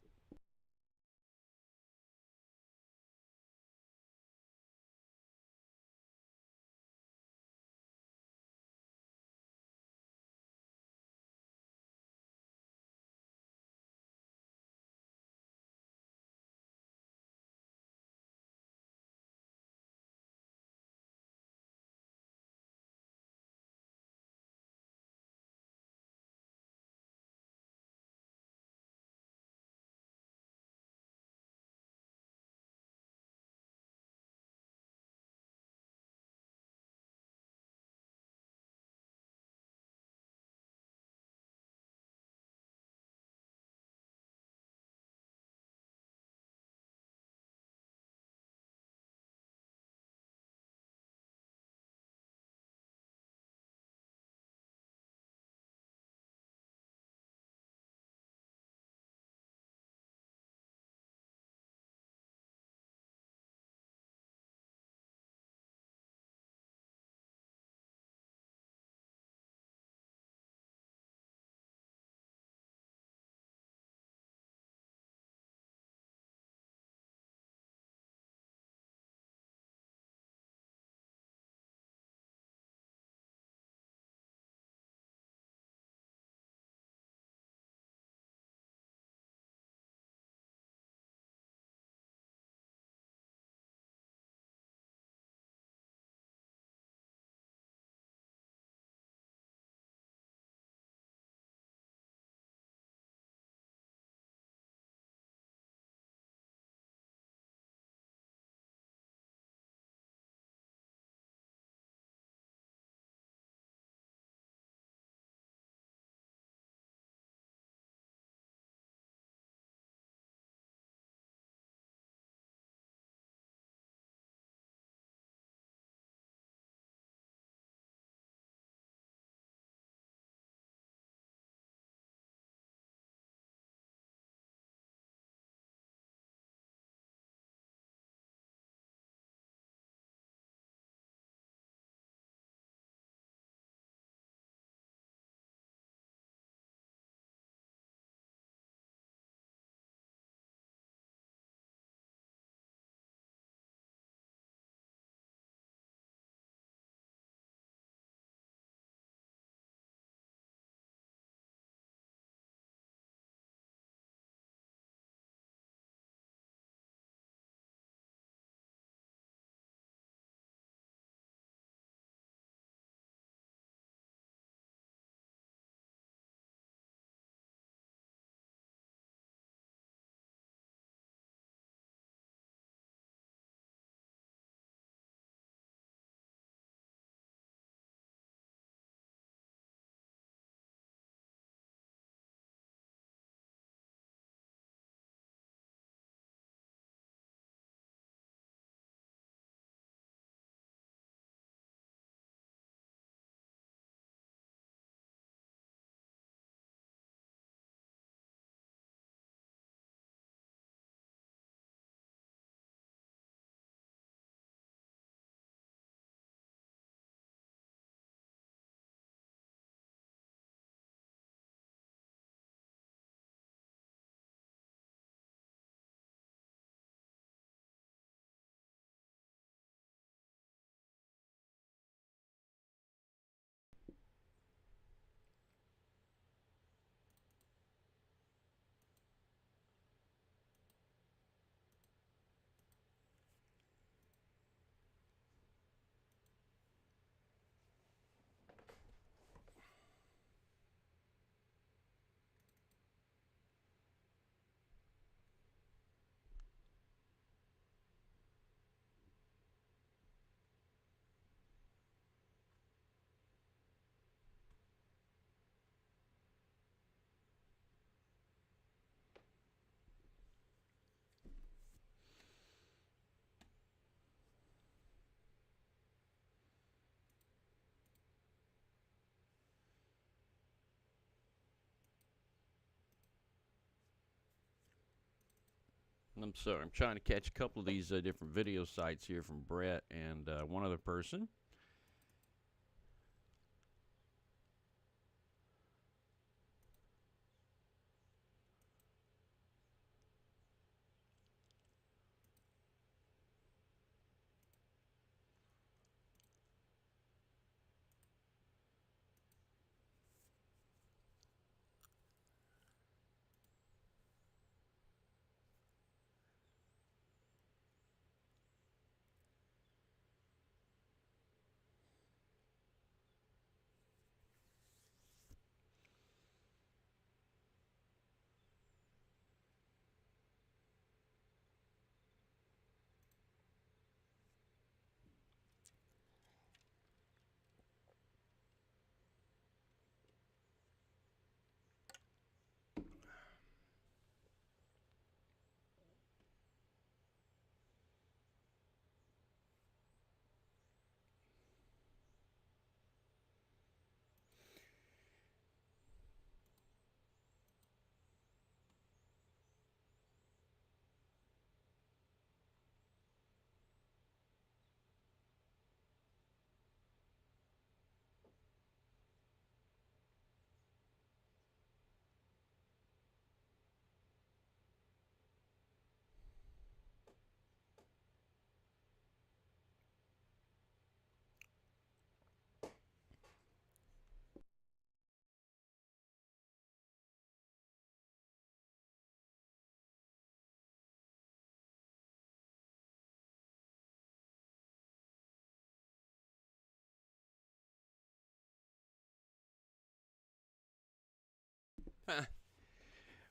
I'm sorry. I'm trying to catch a couple of these different video sites here from Brett and one other person.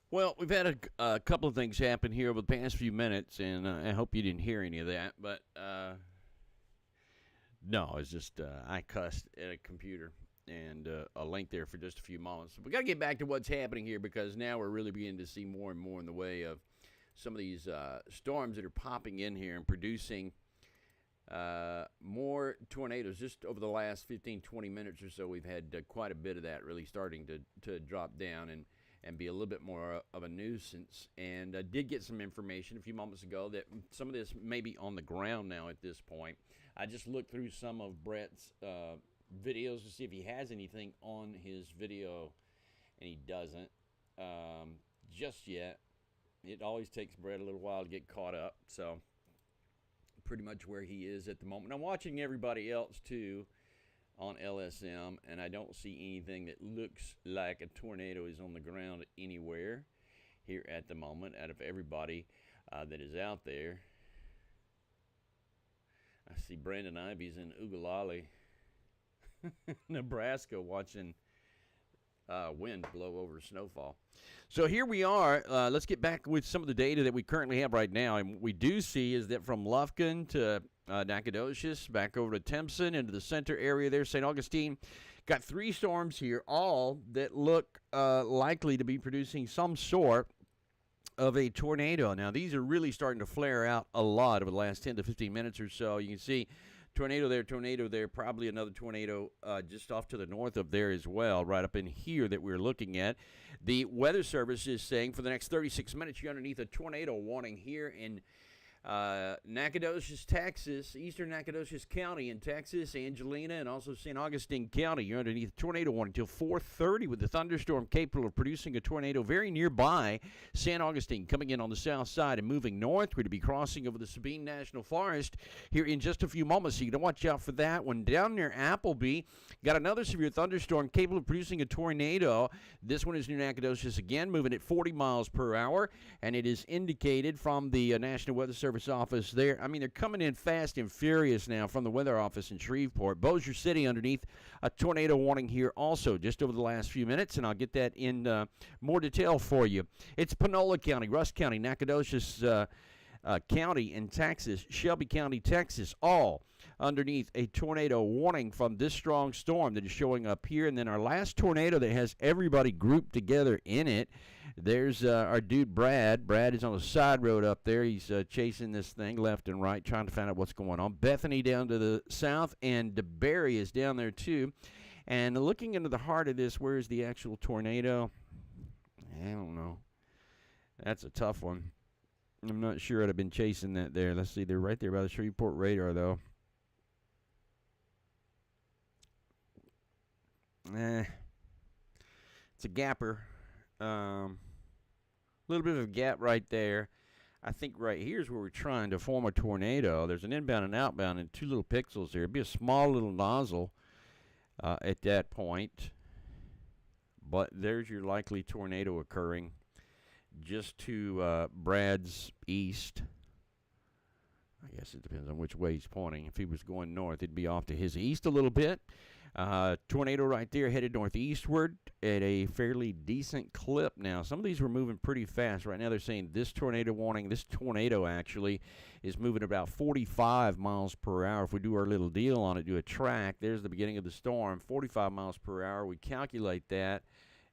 Well, we've had a couple of things happen here over the past few minutes, and I hope you didn't hear any of that. But no, it's just I cussed at a computer and a link there for just a few moments. We got to get back to what's happening here because now we're really beginning to see more and more in the way of some of these storms that are popping in here and producing more tornadoes. Just over the last 15, 20 minutes or so, we've had quite a bit of that really starting to drop down and be a little bit more of a nuisance. And I did get some information a few moments ago that some of this may be on the ground now at this point. I just looked through some of Brett's videos to see if he has anything on his video, and he doesn't just yet. It always takes Brett a little while to get caught up, so pretty much where he is at the moment. I'm watching everybody else, too, on LSM, and I don't see anything that looks like a tornado is on the ground anywhere here at the moment out of everybody that is out there. I see Brandon Ivy's in Ugalali, Nebraska, watching wind blow over snowfall. So here we are. Let's get back with some of the data that we currently have right now. And what we do see is that from Lufkin to Nacogdoches, back over to Timpson, into the center area there, St. Augustine, got 3 storms here, all that look likely to be producing some sort of a tornado. Now, these are really starting to flare out a lot over the last 10 to 15 minutes or so. You can see tornado there, probably another tornado just off to the north of there as well, right up in here that we're looking at. The Weather Service is saying for the next 36 minutes, you're underneath a tornado warning here in Nacogdoches, Texas, eastern Nacogdoches County in Texas, Angelina, and also St. Augustine County. You're underneath a tornado warning until 4:30 with the thunderstorm capable of producing a tornado very nearby St. Augustine, coming in on the south side and moving north. We're to be crossing over the Sabine National Forest here in just a few moments, so you got to watch out for that one. Down near Appleby, got another severe thunderstorm capable of producing a tornado. This one is near Nacogdoches again, moving at 40 miles per hour, and it is indicated from the National Weather Service office there. I mean, they're coming in fast and furious now from the weather office in Shreveport. Bossier City underneath a tornado warning here also just over the last few minutes, and I'll get that in more detail for you. It's Panola County, Rusk County, Nacogdoches County in Texas, Shelby County, Texas, all underneath a tornado warning from this strong storm that is showing up here. And then our last tornado that has everybody grouped together in it, there's our dude Brad. Brad is on the side road up there. He's chasing this thing left and right, trying to find out what's going on. Bethany down to the south, and DeBerry is down there too. And looking into the heart of this, where's the actual tornado? I don't know. That's a tough one. I'm not sure I'd have been chasing that there. Let's see. They're right there by the Shreveport radar, though. It's a gapper. Little bit of a gap right there. I think right here is where we're trying to form a tornado. There's an inbound and outbound and 2 little pixels there. It'd be a small little nozzle at that point. But there's your likely tornado occurring just to Brad's east. I guess it depends on which way he's pointing. If he was going north, it'd be off to his east a little bit. Tornado right there headed northeastward at a fairly decent clip now. Some of these were moving pretty fast. Right now they're saying this tornado warning, this tornado actually is moving about 45 miles per hour. If we do our little deal on it, do a track, there's the beginning of the storm, 45 miles per hour. We calculate that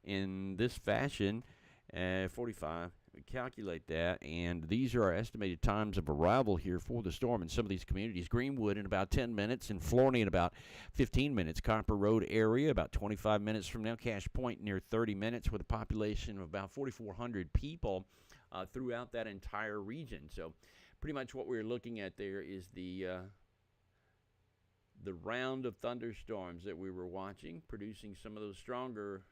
in this fashion, 45. We calculate that, and these are our estimated times of arrival here for the storm in some of these communities. Greenwood in about 10 minutes, and Florney in about 15 minutes. Copper Road area about 25 minutes from now. Cache Point near 30 minutes with a population of about 4,400 people throughout that entire region. So pretty much what we're looking at there is the round of thunderstorms that we were watching, producing some of those stronger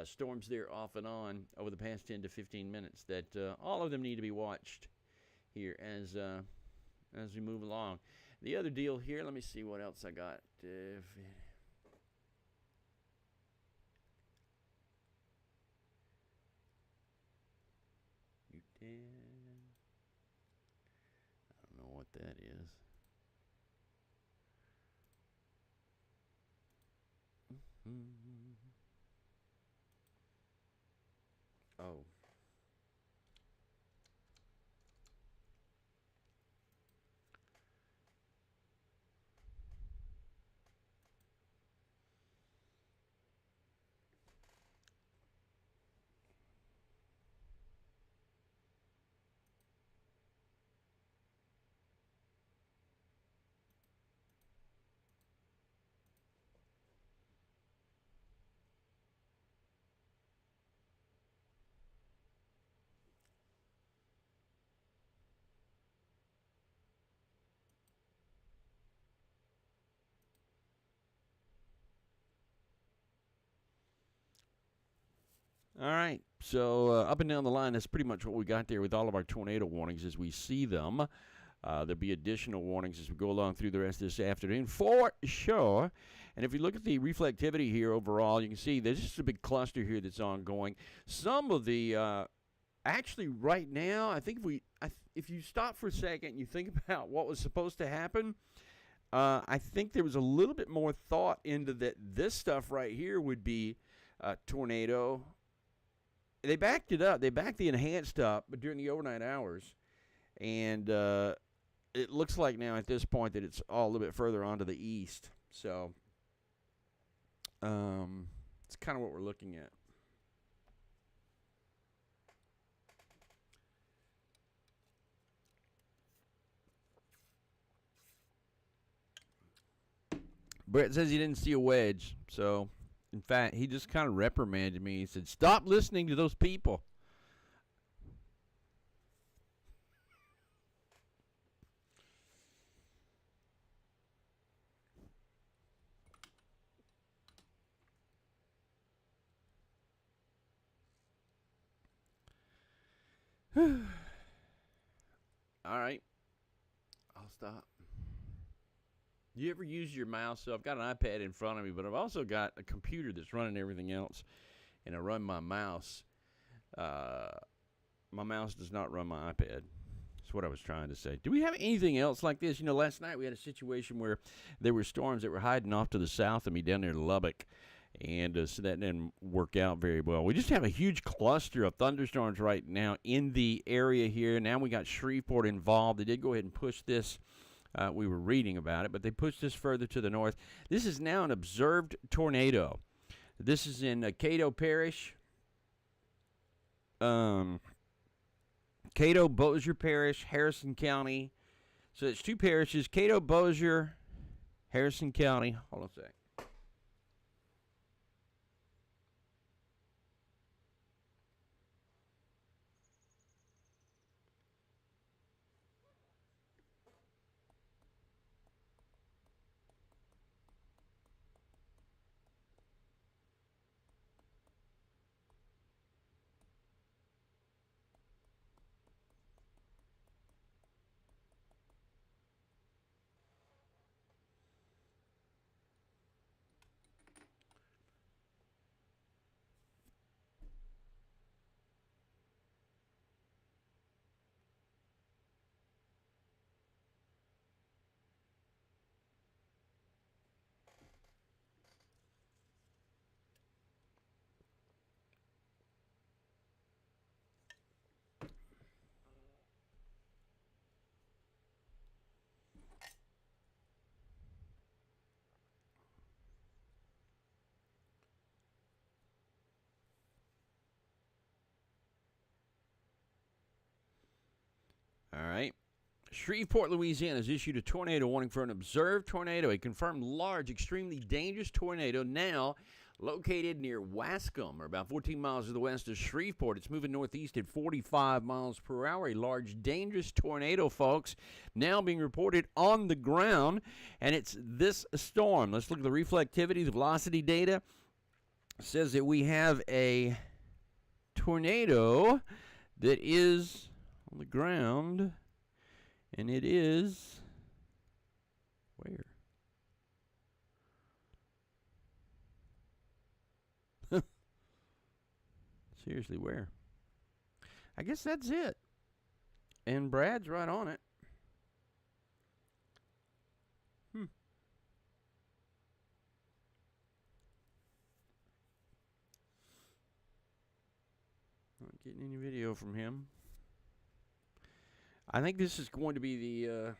storms there off and on over the past 10 to 15 minutes that all of them need to be watched here as we move along. The other deal here, let me see what else I got. I don't know what that is. Oh. All right, so up and down the line, that's pretty much what we got there with all of our tornado warnings as we see them. There'll be additional warnings as we go along through the rest of this afternoon for sure. And if you look at the reflectivity here overall, you can see there's just a big cluster here that's ongoing. Some of the actually right now, I think if you stop for a second and you think about what was supposed to happen, I think there was a little bit more thought into that. This stuff right here would be a tornado. They backed it up. They backed the enhanced up, but during the overnight hours. And it looks like now at this point that it's all a little bit further on to the east. So it's kind of what we're looking at. Brett says he didn't see a wedge, so... In fact, he just kind of reprimanded me. He said, stop listening to those people. All right. I'll stop. You ever use your mouse? So I've got an iPad in front of me, but I've also got a computer that's running everything else, and I run my mouse. My mouse does not run my iPad. That's what I was trying to say. Do we have anything else like this? You know, last night we had a situation where there were storms that were hiding off to the south of me down near Lubbock, and so that didn't work out very well. We just have a huge cluster of thunderstorms right now in the area here. Now we got Shreveport involved. They did go ahead and push this. We were reading about it, but they pushed this further to the north. This is now an observed tornado. This is in Cato Parish, Cato, Bossier Parish, Harrison County. So it's 2 parishes, Cato, Bossier, Harrison County. Hold on a sec. All right. Shreveport, Louisiana has issued a tornado warning for an observed tornado, a confirmed large, extremely dangerous tornado now located near Wascom, or about 14 miles to the west of Shreveport. It's moving northeast at 45 miles per hour. A large, dangerous tornado, folks, now being reported on the ground, and it's this storm. Let's look at the reflectivity, the velocity data. It says that we have a tornado that is on the ground, and it is where? Seriously, where? I guess that's it. And Brad's right on it. Not getting any video from him. I think this is going to be the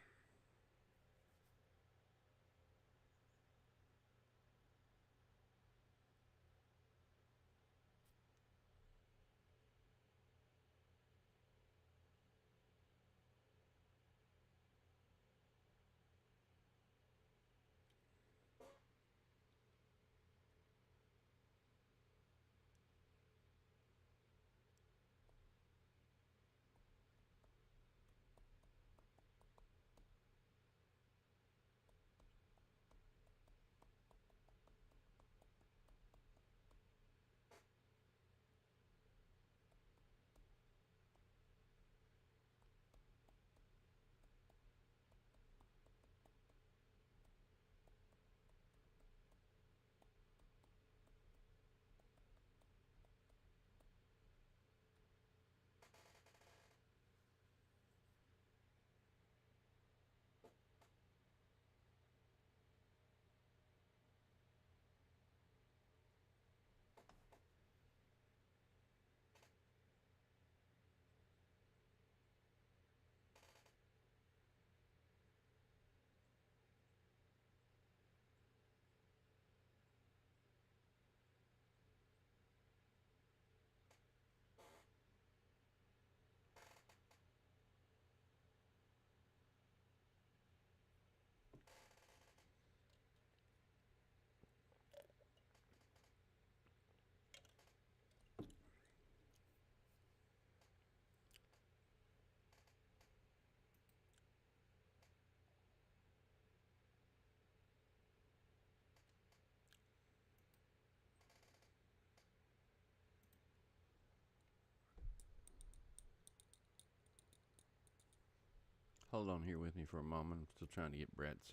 hold on here with me for a moment. I'm still trying to get Brad's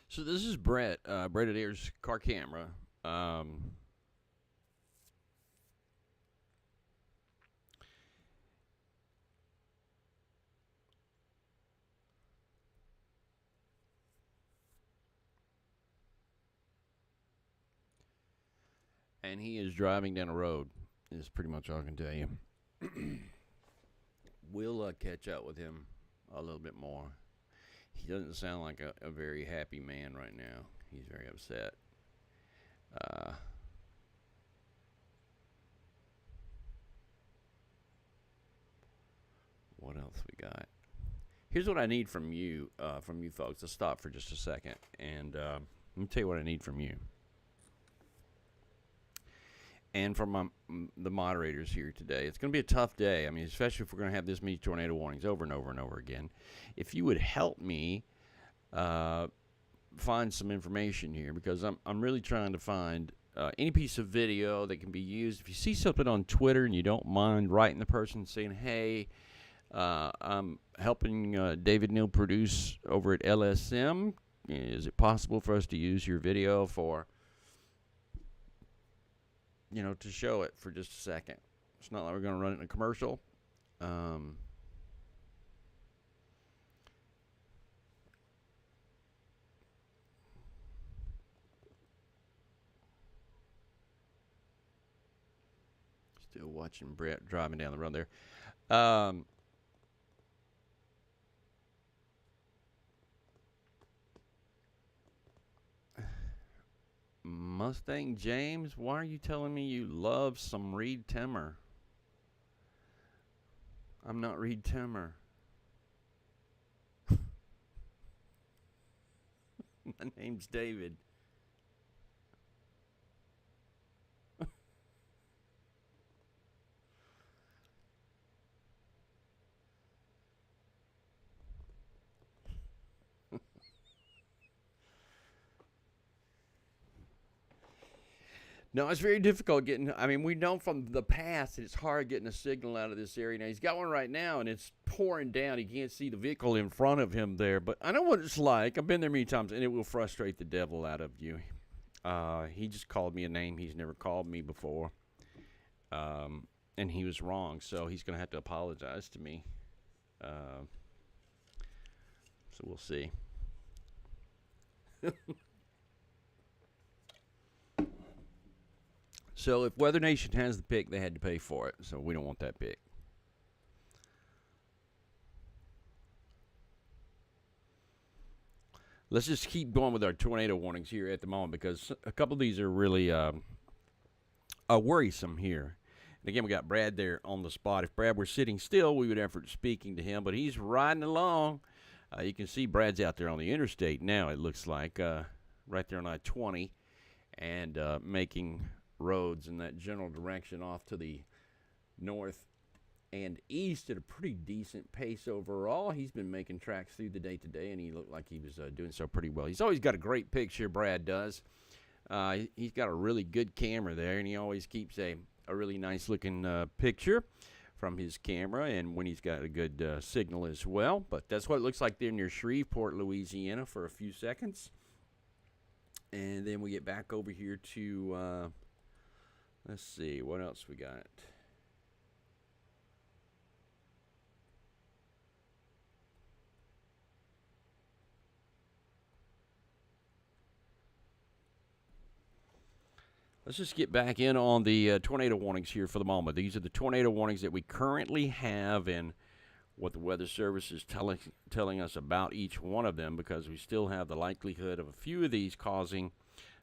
So this is Brett. Brett Adair's car camera. And he is driving down a road. Is pretty much all I can tell you. We'll catch up with him a little bit more. He doesn't sound like a very happy man right now. He's very upset. What else we got? Here's what I need from you folks. Let's stop for just a second, and let me tell you what I need from you. And from the moderators here today. It's going to be a tough day. I mean, especially if we're going to have this many tornado warnings over and over and over again. If you would help me find some information here, because I'm really trying to find any piece of video that can be used. If you see something on Twitter and you don't mind writing the person saying, hey, I'm helping David Neal produce over at LSM. Is it possible for us to use your video for, to show it for just a second? It's not like we're going to run it in a commercial. Still watching Brett driving down the road there. Mustang James, why are you telling me you love some Reed Timmer? I'm not Reed Timmer. My name's David. No, it's very difficult getting. I mean, we know from the past that it's hard getting a signal out of this area. Now, he's got one right now, and it's pouring down. He can't see the vehicle in front of him there. But I know what it's like. I've been there many times, and it will frustrate the devil out of you. He just called me a name he's never called me before. And he was wrong, so he's going to have to apologize to me. So we'll see. So if Weather Nation has the pick, they had to pay for it. So we don't want that pick. Let's just keep going with our tornado warnings here at the moment because a couple of these are really worrisome here. And again, we got Brad there on the spot. If Brad were sitting still, we would effort speaking to him, but he's riding along. You can see Brad's out there on the interstate now, it looks like, right there on I-20, and making roads in that general direction off to the north and east at a pretty decent pace overall. He's been making tracks through the day today, and he looked like he was doing so pretty well. He's always got a great picture, Brad does. He's got a really good camera there, and he always keeps a really nice-looking picture from his camera, and when he's got a good signal as well. But that's what it looks like there near Shreveport, Louisiana for a few seconds. And then we get back over here to, let's see, what else we got? Let's just get back in on the tornado warnings here for the moment. These are the tornado warnings that we currently have and what the Weather Service is telling us about each one of them, because we still have the likelihood of a few of these causing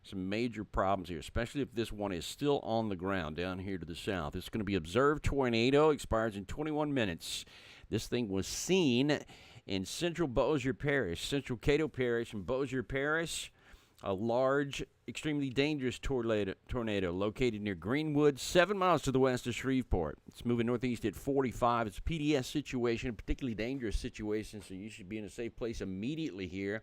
some major problems here, especially if this one is still on the ground down here to the south. It's going to be observed tornado, expires in 21 minutes. This thing was seen in central Bossier Parish, central Cato Parish and Bossier Parish. A large, extremely dangerous tornado located near Greenwood, 7 miles to the west of Shreveport. It's moving northeast at 45. It's a PDS situation, a particularly dangerous situation, so you should be in a safe place immediately here.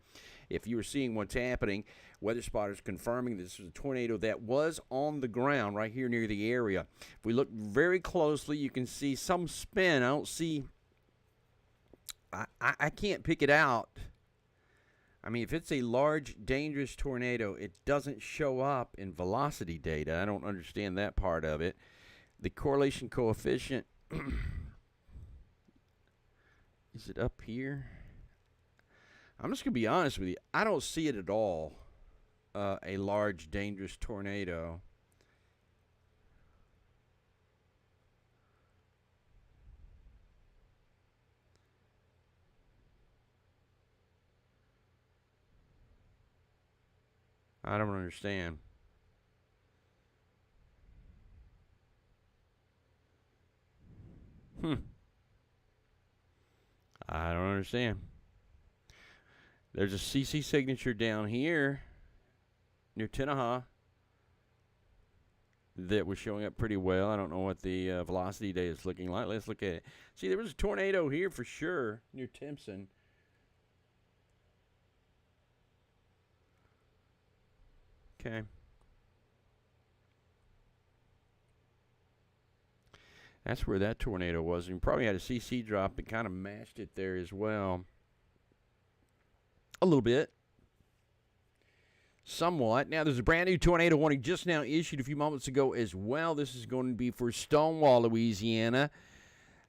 If you are seeing what's happening, weather spotters confirming this was a tornado that was on the ground right here near the area. If we look very closely, you can see some spin. I don't see, I can't pick it out. I mean, if it's a large, dangerous tornado, it doesn't show up in velocity data. I don't understand that part of it. The correlation coefficient, is it up here? I'm just going to be honest with you. I don't see it at all, a large, dangerous tornado. I don't understand. I don't understand. There's a CC signature down here near Tenaha that was showing up pretty well. I don't know what the velocity data is looking like. Let's look at it. See, there was a tornado here for sure near Timpson. Okay. That's where that tornado was. And probably had a CC drop that kind of matched it there as well. A little bit. Somewhat. Now, there's a brand new tornado warning just now issued a few moments ago as well. This is going to be for Stonewall, Louisiana,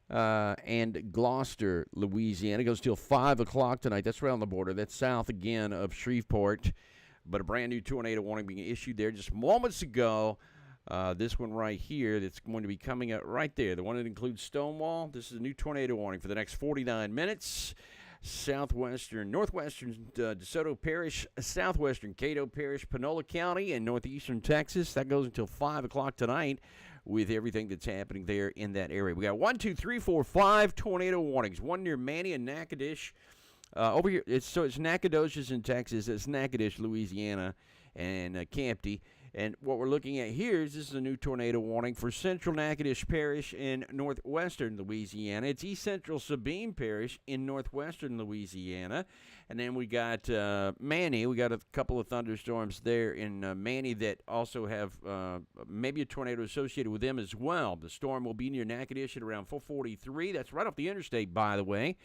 and Gloucester, Louisiana. It goes till 5 o'clock tonight. That's right on the border. That's south again of Shreveport. But a brand new tornado warning being issued there just moments ago. This one right here that's going to be coming up right there, the one that includes Stonewall. This is a new tornado warning for the next 49 minutes. Northwestern DeSoto Parish, southwestern Cato Parish, Panola County, and northeastern Texas. That goes until 5 o'clock tonight with everything that's happening there in that area. We got 1, 2, 3, 4, 5 tornado warnings. One near Manny and Natchitoches. Over here, it's Nacogdoches in Texas. It's Natchitoches, Louisiana, and Campty. And what we're looking at here is this is a new tornado warning for central Natchitoches Parish in northwestern Louisiana. It's east central Sabine Parish in northwestern Louisiana. And then we got Manny. We got a couple of thunderstorms there in Manny that also have maybe a tornado associated with them as well. The storm will be near Natchitoches at around 4:43. That's right off the interstate, by the way.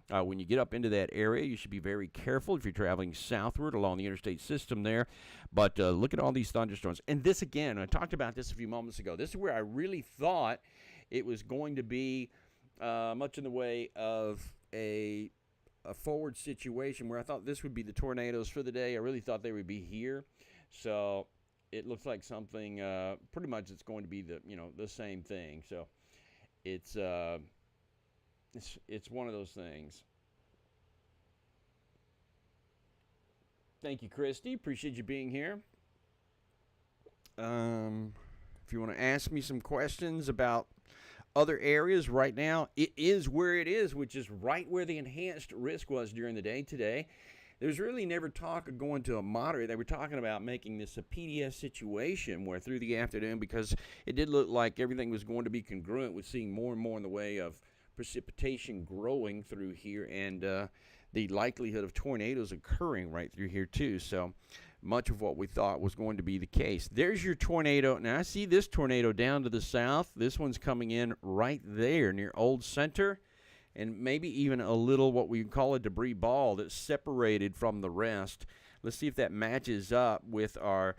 When you get up into that area, you should be very careful if you're traveling southward along the interstate system there. But look at all these thunderstorms. And this, again, I talked about this a few moments ago. This is where I really thought it was going to be much in the way of a forward situation where I thought this would be the tornadoes for the day. I really thought they would be here. So it looks like something pretty much it's going to be the same thing. So it's one of those things. Thank you, Christy. Appreciate you being here. If you want to ask me some questions about other areas right now, it is where it is, which is right where the enhanced risk was during the day today. There's really never talk of going to a moderate. They were talking about making this a PDS situation where through the afternoon, because it did look like everything was going to be congruent with seeing more and more in the way of precipitation growing through here and the likelihood of tornadoes occurring right through here too. So much of what we thought was going to be the case. There's your tornado. Now I see this tornado down to the south. This one's coming in right there near Old Center, and maybe even a little what we call a debris ball that's separated from the rest. Let's see if that matches up with our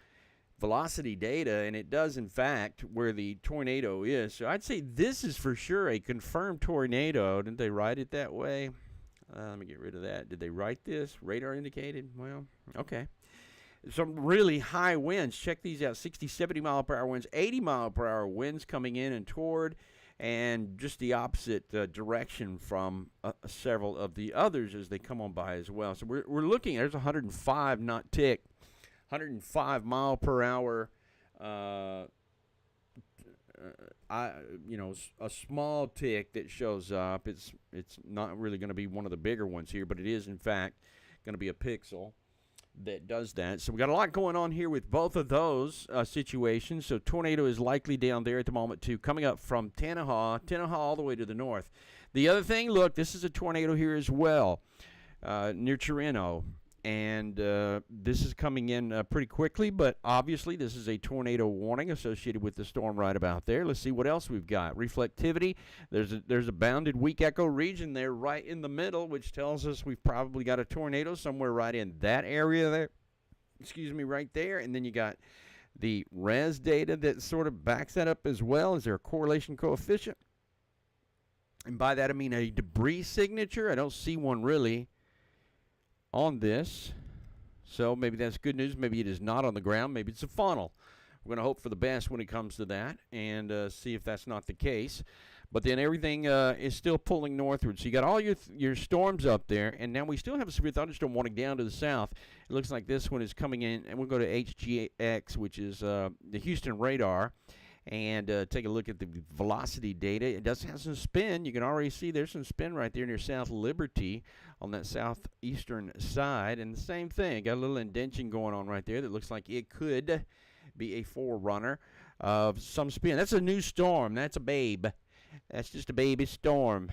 velocity data, and it does in fact where the tornado is. So I'd say this is for sure a confirmed tornado. Didn't they write it that way? Let me get rid of that. Did they write this? Radar indicated? Well, okay. Some really high winds. Check these out. 60, 70 mile per hour winds, 80 mile per hour winds coming in and toward, and just the opposite direction from several of the others as they come on by as well. So we're looking, there's 105 knot tick. 105 mile per hour, a small tick that shows up. It's not really going to be one of the bigger ones here, but it is in fact going to be a pixel that does that. So we got a lot going on here with both of those situations. So tornado is likely down there at the moment too, coming up from Tannahaw all the way to the north. The other thing, look, this is a tornado here as well, near Chirino. And this is coming in pretty quickly, but obviously this is a tornado warning associated with the storm right about there. Let's see what else we've got. Reflectivity, there's a bounded weak echo region there right in the middle, which tells us we've probably got a tornado somewhere right in that area there. Right there. And then you got the res data that sort of backs that up as well. Is there a correlation coefficient? And by that I mean a debris signature. I don't see one really on this, so maybe that's good news. Maybe it is not on the ground. Maybe it's a funnel. We're going to hope for the best when it comes to that and see if that's not the case. But then everything is still pulling northward. So you got all your storms up there, and now we still have a severe thunderstorm warning down to the south. It looks like this one is coming in, and we'll go to HGX, which is the Houston radar, and take a look at the velocity data. It does have some spin. You can already see there's some spin right there near South Liberty on that southeastern side. And the same thing, got a little indentation going on right there that looks like it could be a forerunner of some spin. That's a new storm. That's a babe. That's just a baby storm.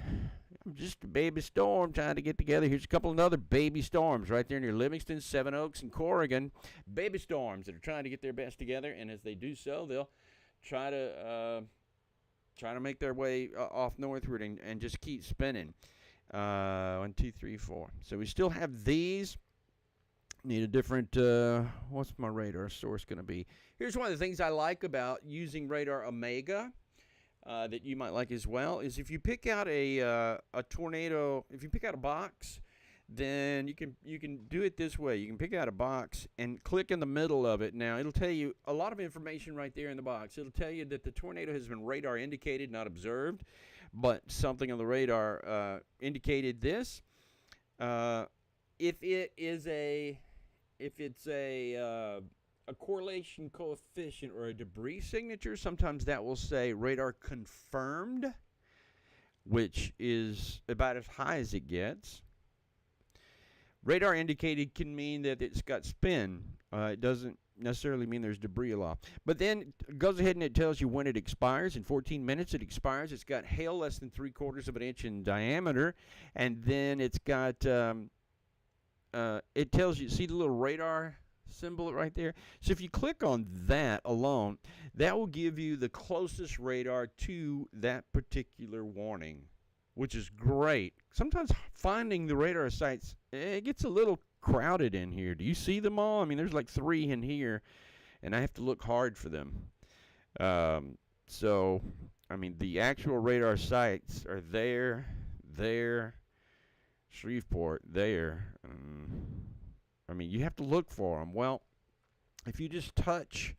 Just a baby storm trying to get together. Here's a couple of other baby storms right there near Livingston, Seven Oaks, and Corrigan. Baby storms that are trying to get their best together, and as they do so, they'll try to make their way off northward and just keep spinning. 1, 2, 3, 4. So we still have these. Need a different, what's my radar source going to be? Here's one of the things I like about using Radar Omega that you might like as well, is if you pick out a tornado, if you pick out a box then you can do it this way. You can pick out a box and click in the middle of it. Now it'll tell you a lot of information right there in the box. It'll tell you that the tornado has been radar indicated, not observed, but something on the radar indicated this. If it's a correlation coefficient or a debris signature, sometimes that will say radar confirmed, which is about as high as it gets. Radar indicated can mean that it's got spin. It doesn't necessarily mean there's debris aloft. But then it goes ahead and it tells you when it expires. In 14 minutes it expires. It's got hail less than 3/4 of an inch in diameter. And then it's got, it tells you, see the little radar symbol right there? So if you click on that alone, that will give you the closest radar to that particular warning, which is great. Sometimes finding the radar sites, it gets a little crowded in here. Do you see them all? I mean, there's like 3 in here, and I have to look hard for them. So, I mean, the actual radar sites are there, Shreveport, there. I mean, you have to look for them. Well, if you just touch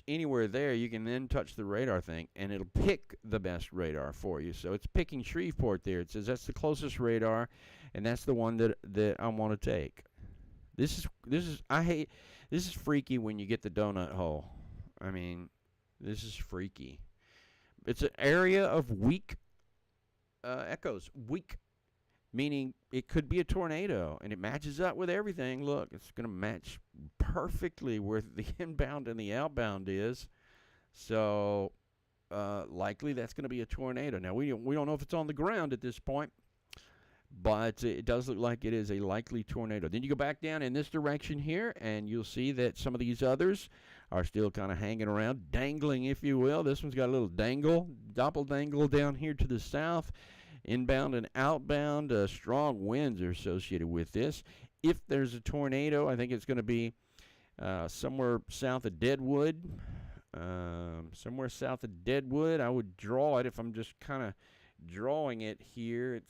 anywhere there, you can then touch the radar thing, and it'll pick the best radar for you. So it's picking Shreveport there. It says that's the closest radar, and that's the one that I want to take. This is freaky when you get the donut hole. I mean, this is freaky. It's an area of weak echoes. Weak, meaning it could be a tornado, and it matches up with everything. Look, it's going to match perfectly where the inbound and the outbound is. So likely that's going to be a tornado. Now, we don't know if it's on the ground at this point, but it does look like it is a likely tornado. Then you go back down in this direction here, and you'll see that some of these others are still kind of hanging around, dangling, if you will. This one's got a little doppeldangle down here to the south. Inbound and outbound, strong winds are associated with this. If there's a tornado, I think it's going to be somewhere south of Deadwood. Somewhere south of Deadwood. I would draw it if I'm just kind of drawing it here.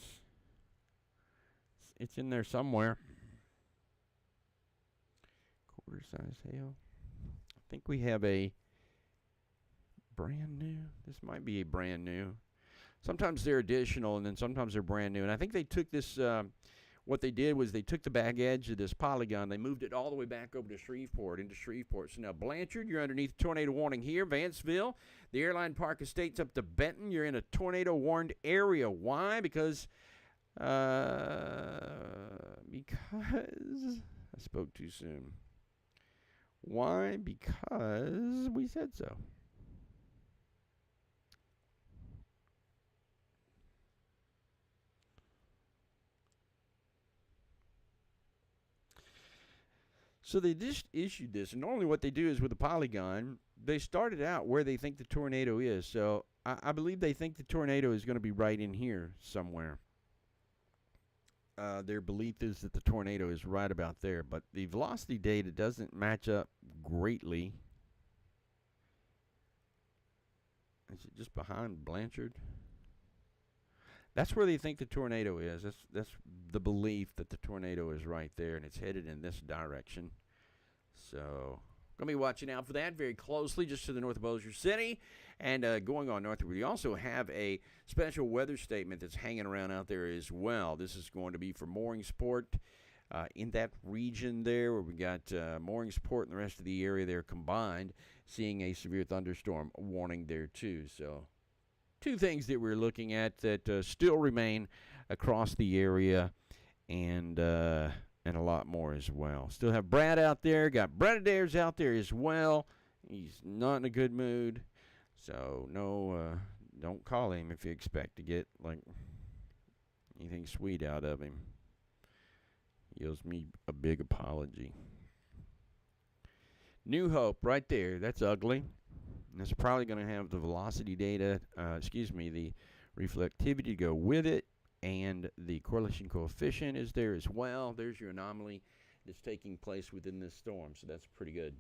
It's in there somewhere. Quarter size hail. I think we have a brand new. This might be a brand new. Sometimes they're additional, and then sometimes they're brand new. And I think they took this, what they did was they took the back edge of this polygon. They moved it all the way back over to Shreveport, into Shreveport. So now Blanchard, you're underneath tornado warning here. Vanceville, the Airline Park Estates up to Benton, you're in a tornado warned area. Why? Because I spoke too soon. Why? Because we said so. So they just issued this, and normally what they do is with a polygon, they started out where they think the tornado is. So I believe they think the tornado is going to be right in here somewhere. Their belief is that the tornado is right about there, but the velocity data doesn't match up greatly. Is it just behind Blanchard? That's where they think the tornado is. That's the belief that the tornado is right there, and it's headed in this direction. So, going to be watching out for that very closely, just to the north of Bossier City. And going on northward, we also have a special weather statement that's hanging around out there as well. This is going to be for Mooringsport in that region there, where we got Mooringsport and the rest of the area there combined, seeing a severe thunderstorm warning there too. So, 2 things that we're looking at that still remain across the area, and a lot more as well. Still have Brad out there. Got Brad Adair's out there as well. He's not in a good mood. So, no, don't call him if you expect to get, like, anything sweet out of him. He owes me a big apology. New Hope right there. That's ugly. And it's probably going to have the velocity data, the reflectivity to go with it, and the correlation coefficient is there as well. There's your anomaly that's taking place within this storm, so that's pretty good.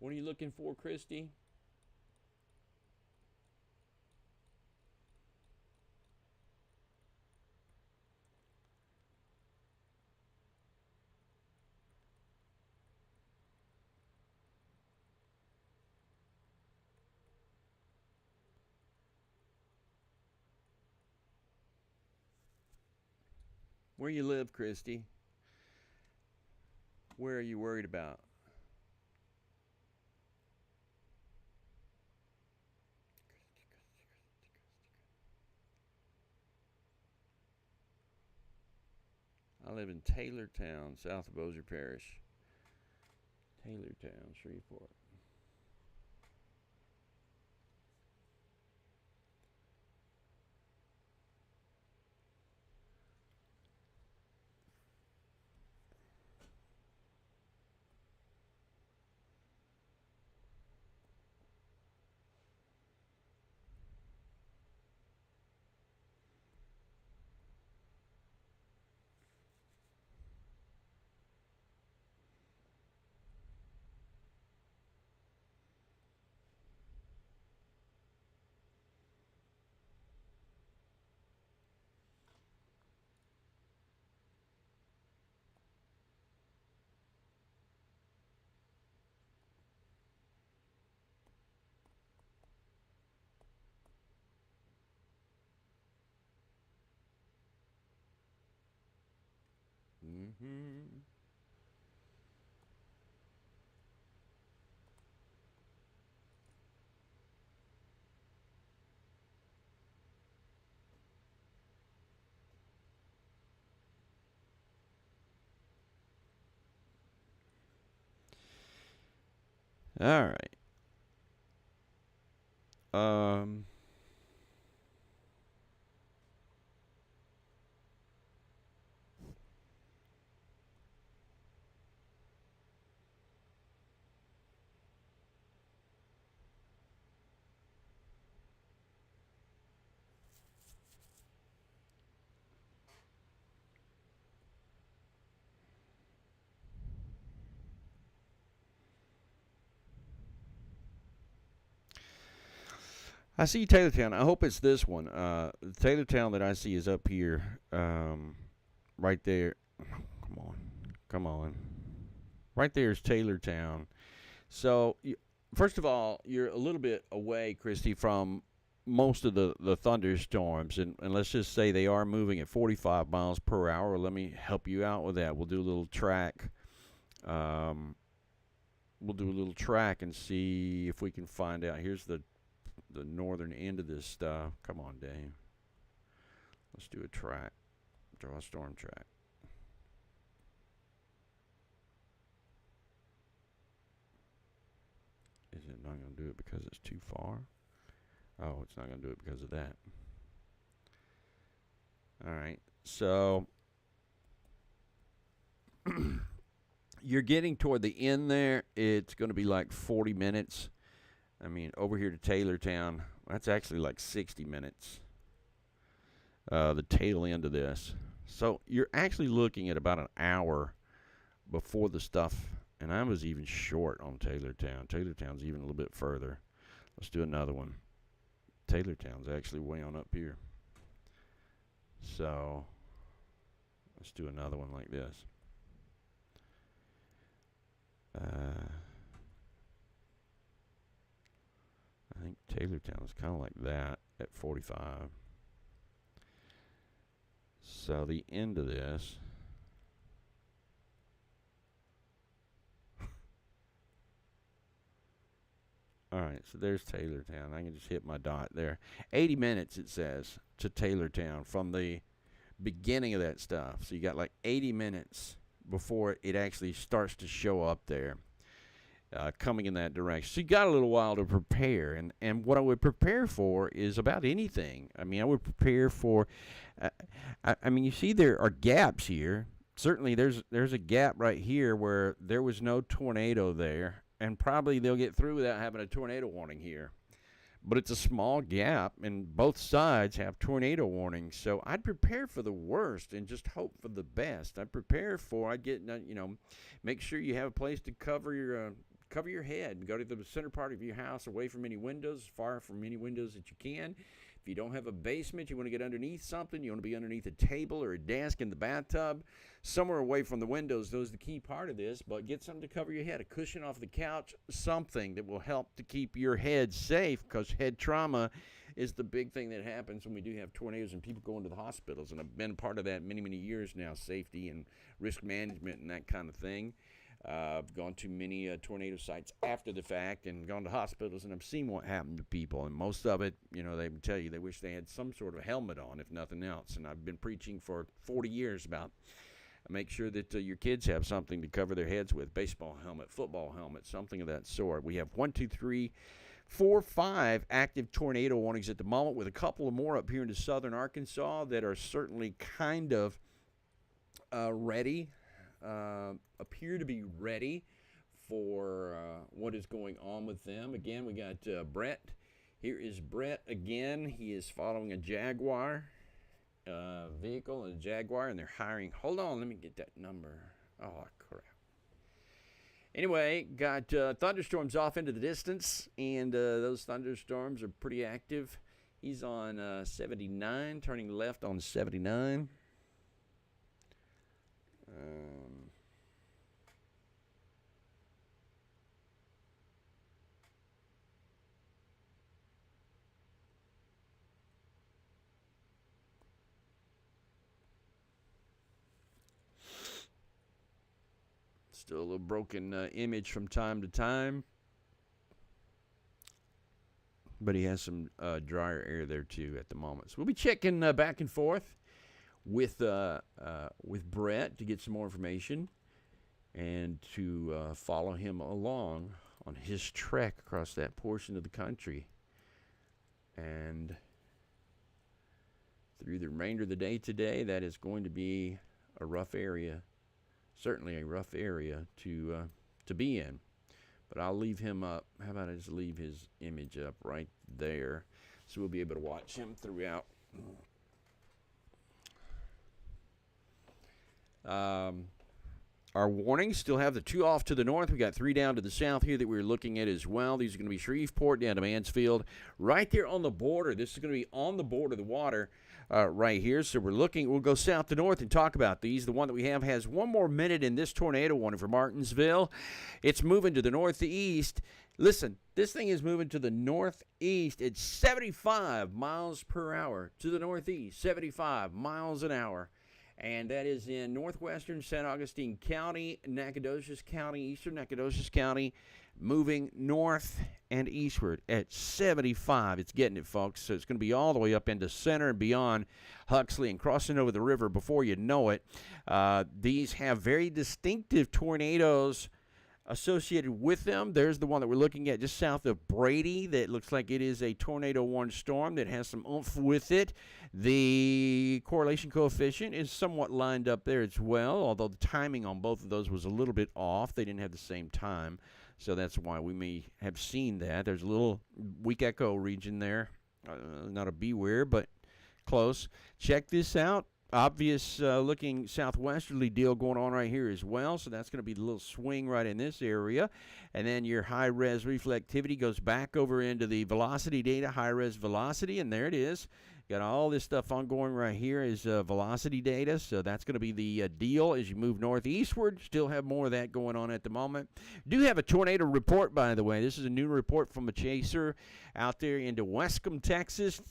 What are you looking for, Christy? Where you live, Christy? Where are you worried about? I live in Taylortown, south of Bossier Parish. Taylortown, Shreveport. Mm-hmm. All right. Um. I see Taylortown. I hope it's this one. The Taylortown that I see is up here, right there. Come on, come on. Right there is Taylortown. So, first of all, you're a little bit away, Christy, from most of the thunderstorms, and let's just say they are moving at 45 miles per hour. Let me help you out with that. We'll do a little track. Um, we'll do a little track and see if we can find out. Here's the northern end of this stuff. Come on, Dave. Let's do a track. Draw a storm track. Is it not going to do it because it's too far? Oh, it's not going to do it because of that. All right. So you're getting toward the end there. It's going to be like 40 minutes. I mean, over here to Taylortown, that's actually like 60 minutes. The tail end of this. So you're actually looking at about an hour before the stuff, and I was even short on Taylortown. Taylortown's even a little bit further. Let's do another one. Taylortown's actually way on up here. So let's do another one like this. I think Taylortown is kind of like that at 45. So the end of this. All right, so there's Taylortown. I can just hit my dot there. 80 minutes, it says, to Taylortown from the beginning of that stuff. So you got like 80 minutes before it actually starts to show up there, coming in that direction. So you got a little while to prepare. And what I would prepare for is about anything. I mean, I would prepare for, I mean, you see there are gaps here. Certainly there's a gap right here where there was no tornado there. And probably they'll get through without having a tornado warning here. But it's a small gap, and both sides have tornado warnings. So I'd prepare for the worst and just hope for the best. I'd prepare for, make sure you have a place to cover your cover your head. Go to the center part of your house, away from any windows, far from any windows that you can. If you don't have a basement, you want to get underneath something, you want to be underneath a table or a desk in the bathtub, somewhere away from the windows. Those are the key part of this, but get something to cover your head, a cushion off the couch, something that will help to keep your head safe, because head trauma is the big thing that happens when we do have tornadoes and people go into the hospitals. And I've been part of that many, many years now, safety and risk management and that kind of thing. I've gone to many tornado sites after the fact and gone to hospitals, and I've seen what happened to people. And most of it, they would tell you they wish they had some sort of helmet on, if nothing else. And I've been preaching for 40 years about make sure that your kids have something to cover their heads with, baseball helmet, football helmet, something of that sort. We have 1, 2, 3, 4, 5 active tornado warnings at the moment, with a couple of more up here into southern Arkansas that are certainly kind of ready. Appear to be ready for what is going on with them. Again, we got Brett. Here is Brett again. He is following a Jaguar vehicle and a Jaguar, and they're hiring. Hold on, let me get that number. Oh, crap. Anyway, got thunderstorms off into the distance, and those thunderstorms are pretty active. He's on 79, turning left on 79. Still a little broken image from time to time, but he has some drier air there too at the moment. So we'll be checking back and forth with Brett to get some more information and to follow him along on his trek across that portion of the country. And through the remainder of the day today, that is going to be a rough area, certainly a rough area to be in. But I'll leave him up. How about I just leave his image up right there so we'll be able to watch him throughout. Our warnings still have the 2 off to the north. We got 3 down to the south here that we're looking at as well. These are going to be Shreveport down to Mansfield, right there on the border. This is going to be on the border of the water right here. So we'll go south to north and talk about these. The one that we have has 1 more minute in this tornado warning for Martinsville. It's moving to the northeast. Listen, this thing is moving to the northeast at 75 miles per hour to the northeast, 75 miles an hour. And that is in northwestern San Augustine County, Nacogdoches County, eastern Nacogdoches County, moving north and eastward at 75. It's getting it, folks. So it's going to be all the way up into center and beyond Huxley and crossing over the river before you know it. These have very distinctive tornadoes associated with them. There's the one that we're looking at just south of Brady that looks like it is a tornado warning storm that has some oomph with it. The correlation coefficient is somewhat lined up there as well, although the timing on both of those was a little bit off. They didn't have the same time, so that's why we may have seen that. There's a little weak echo region there. Not a beware, but close. Check this out. Obvious looking southwesterly deal going on right here as well, so that's going to be the little swing right in this area. And then your high-res reflectivity goes back over into the velocity data, high-res velocity, and there it is. Got all this stuff ongoing right here is velocity data, so that's going to be the deal as you move northeastward. Still have more of that going on at the moment. Do have a tornado report, by the way. This is a new report from a chaser out there into Wescombe, Texas.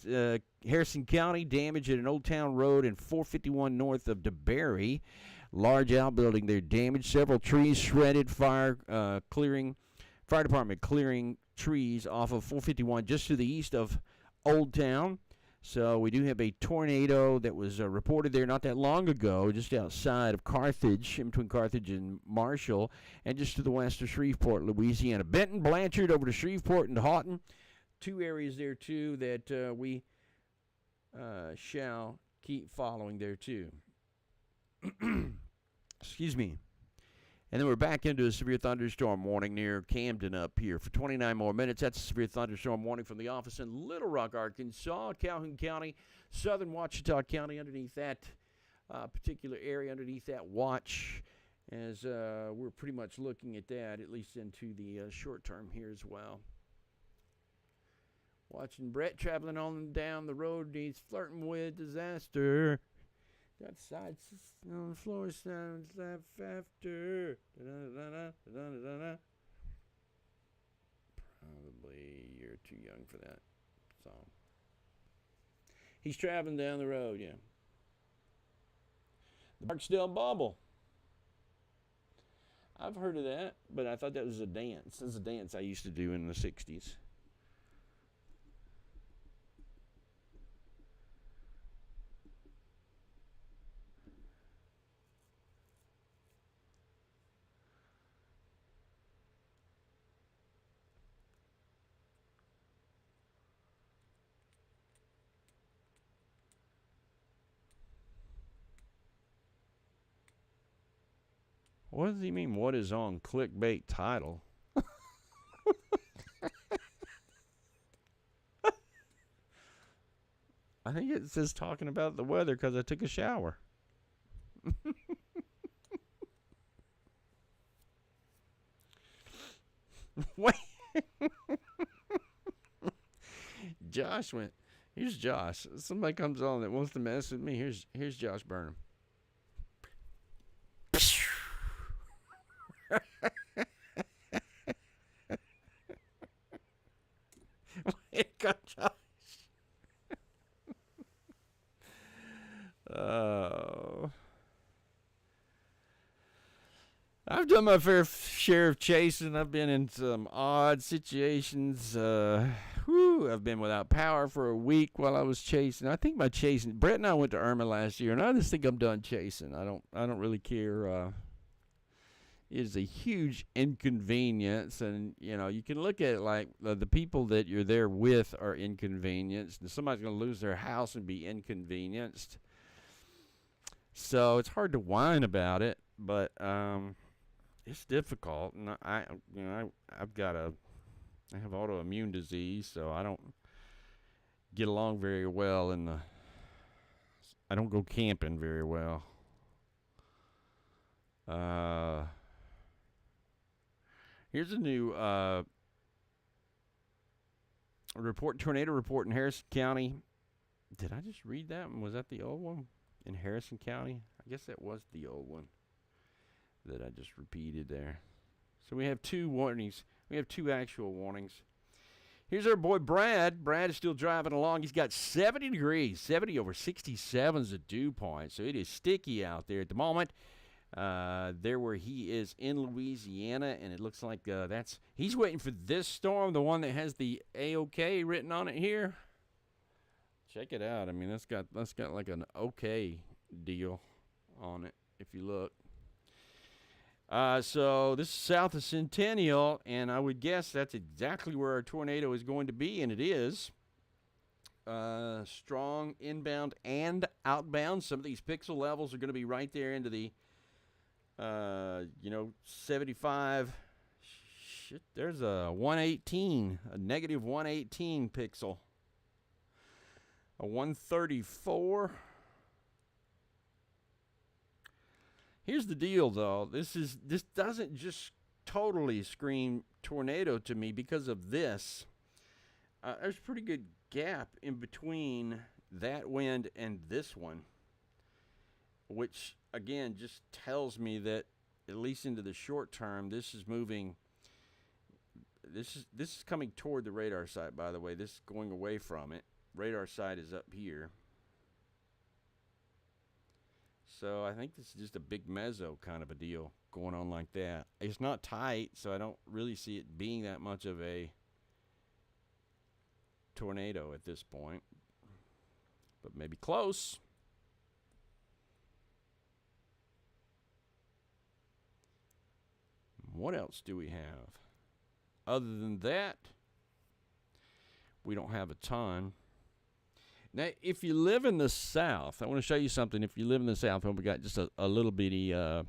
Harrison County, damage at an Old Town Road in 451 north of DeBerry. Large outbuilding there damaged. Several trees shredded. Fire department clearing trees off of 451 just to the east of Old Town. So we do have a tornado that was reported there not that long ago, just outside of Carthage, in between Carthage and Marshall, and just to the west of Shreveport, Louisiana. Benton, Blanchard, over to Shreveport and Houghton. 2 areas there, too, that we shall keep following there, too. Excuse me. And then we're back into a severe thunderstorm warning near Camden up here for 29 more minutes. That's a severe thunderstorm warning from the office in Little Rock, Arkansas, Calhoun County, southern Ouachita County, underneath that particular area, underneath that watch. as we're pretty much looking at that, at least into the short term here as well. Watching Brett traveling on down the road, he's flirting with disaster. Got sides on the floor, sounds laugh after. Probably you're too young for that song. He's traveling down the road, yeah. The Barksdale Bobble. I've heard of that, but I thought that was a dance. This is a dance I used to do in the 60s. What does he mean? What is on clickbait title? I think it says talking about the weather because I took a shower. Wait. Josh went. Here's Josh. Somebody comes on that wants to mess with me. Here's Josh Burnham. Got Josh. Oh. I've done my fair share of chasing. I've been in some odd situations. I've been without power for a week while I was chasing. I think my chasing. Brett and I went to Irma last year, and I just think I'm done chasing. I don't really care. It is a huge inconvenience, and you can look at it like the people that you're there with are inconvenienced, and somebody's going to lose their house and be inconvenienced. So it's hard to whine about it, but it's difficult, and I have autoimmune disease, so I don't get along very well, and I don't go camping very well. Here's a new tornado report in Harrison County. Did I just read that one? Was that the old one? In Harrison County? I guess that was the old one that I just repeated there. So we have two warnings. We have two actual warnings. Here's our boy Brad. Brad is still driving along. He's got 70 degrees. 70 over 67 is the dew point. So it is sticky out there at the moment. There where he is in Louisiana, and it looks like he's waiting for this storm, the one that has the AOK written on it here. Check it out. I mean, that's got like an OK deal on it if you look. So this is south of Centennial, and I would guess that's exactly where our tornado is going to be, and it is. Strong inbound and outbound. Some of these pixel levels are going to be right there into the 75. Shit, there's a 118, a negative 118 pixel. A 134. Here's the deal, though. This doesn't just totally scream tornado to me because of this. There's a pretty good gap in between that wind and this one, which again just tells me that at least into the short term, this is moving. This is coming toward the radar site. By the way, this is going away from it. Radar site is up here. So I think this is just a big mezzo kind of a deal going on like that. It's not tight, so I don't really see it being that much of a tornado at this point. But maybe close. What else do we have? Other than that, we don't have a ton. Now, if you live in the South, I want to show you something. If you live in the South, we got just a little bitty, deal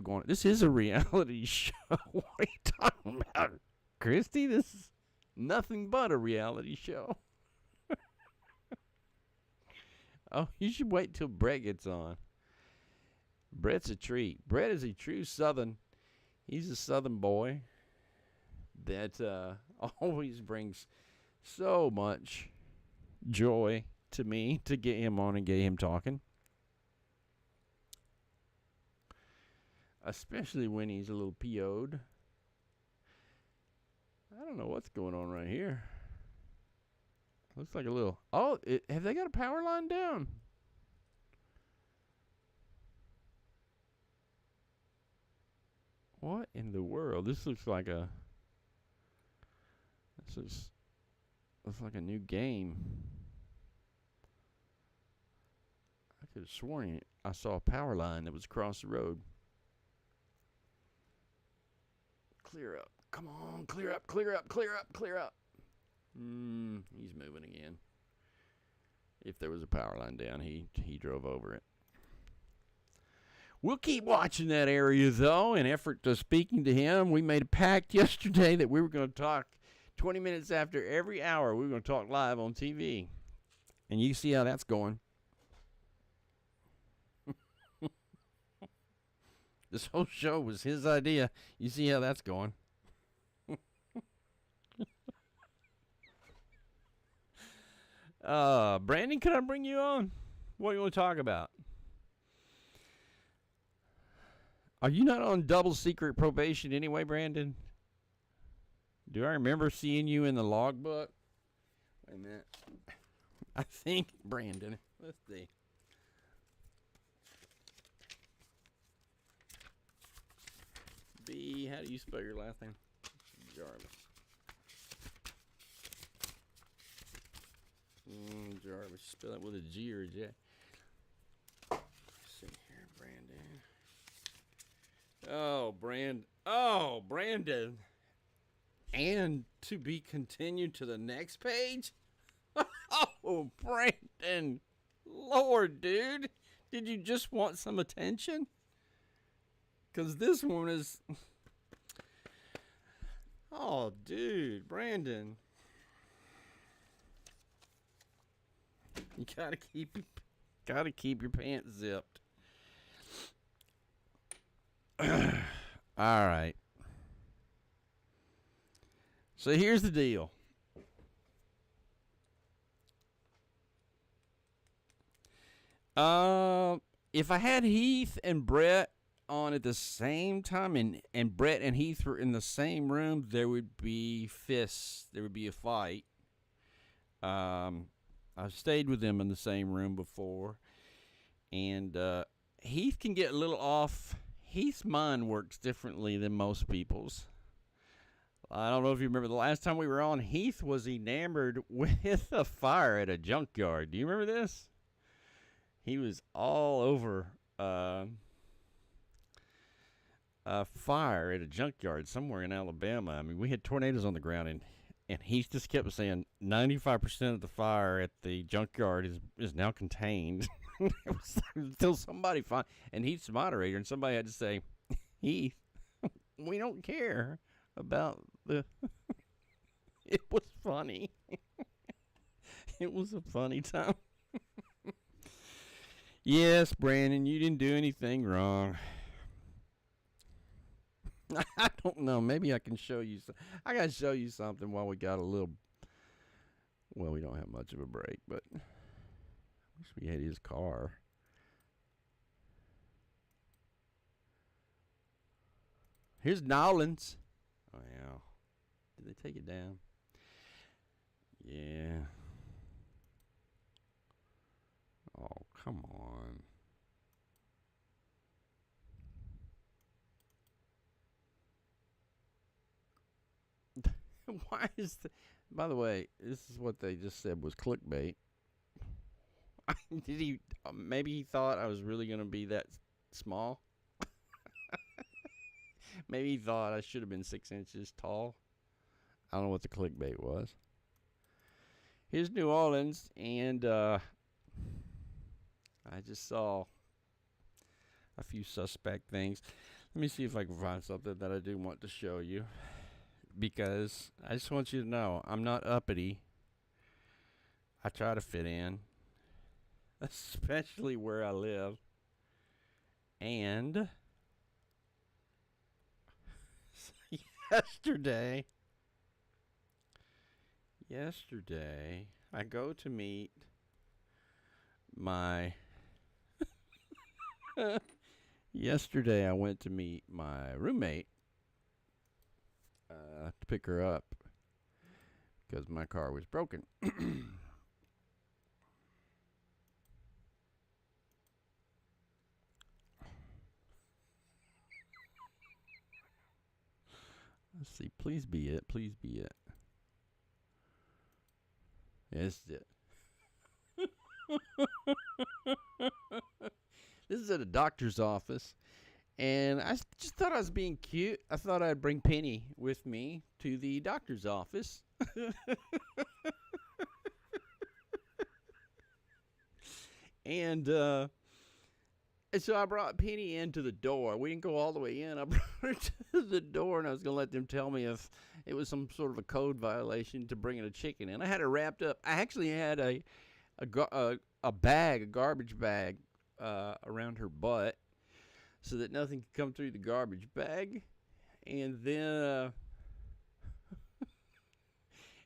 going on. This is a reality show. What are you talking about, Christy? This is nothing but a reality show. Oh, you should wait till Brett gets on. Brett's a treat. Brett is a true Southern. He's a Southern boy that always brings so much joy to me to get him on and get him talking. Especially when he's a little PO'd. I don't know what's going on right here. Looks like a little... Oh, have they got a power line down? What in the world? This looks like a... looks like a new game. I could have sworn I saw a power line that was across the road. Clear up. Come on, clear up, clear up, clear up, clear up. He's moving again. If there was a power line down, he drove over it. We'll keep watching that area, though, in effort to speaking to him. We made a pact yesterday that we were going to talk 20 minutes after every hour. We were going to talk live on TV. And you see how that's going. This whole show was his idea. You see how that's going. Brandon, can I bring you on? What do you want to talk about? Are you not on double secret probation anyway, Brandon? Do I remember seeing you in the logbook? Wait a minute. I think, Brandon, let's see. How do you spell your last name? Jarvis. Jarvis. Spell it with a G or a J. Let's see here, Brandon. Oh, Brandon. And to be continued to the next page? Oh, Brandon. Lord, dude. Did you just want some attention? Because this one is... Oh, dude. Brandon. You gotta keep your pants zipped. All right. So here's the deal. If I had Heath and Brett on at the same time and Brett and Heath were in the same room, there would be fists. There would be a fight. I've stayed with them in the same room before. And Heath can get a little off. Heath's mind works differently than most people's. I don't know if you remember the last time we were on, Heath was enamored with a fire at a junkyard. Do you remember this? He was all over a fire at a junkyard somewhere in Alabama. I mean, we had tornadoes on the ground, and he just kept saying 95% of the fire at the junkyard is now contained. Until somebody and Heath's the moderator, and somebody had to say, Heath, we don't care about the... It was funny. It was a funny time. Yes, Brandon, you didn't do anything wrong. I don't know. Maybe I can show you. I got to show you something while we got a little... Well, we don't have much of a break, but... I wish we had his car. Here's Nolans. Oh, yeah. Did they take it down? Yeah. Oh, come on. Why is the... By the way, this is what they just said was clickbait. Did he... maybe he thought I was really going to be that small. Maybe he thought I should have been 6 inches tall. I don't know what the clickbait was. Here's New Orleans, and I just saw a few suspect things. Let me see if I can find something that I do want to show you, because I just want you to know I'm not uppity. I try to fit in. especially where I live. And yesterday, I go to meet my. Yesterday, I went to meet my roommate to pick her up because my car was broken. Let's see. Please be it. Please be it. Yeah, this is it. This is at a doctor's office. And I just thought I was being cute. I thought I'd bring Penny with me to the doctor's office. And so I brought Penny into the door. We didn't go all the way in. I brought her to the door, and I was going to let them tell me if it was some sort of a code violation to bringing a chicken in. I had her wrapped up. I actually had a garbage bag around her butt so that nothing could come through the garbage bag. And then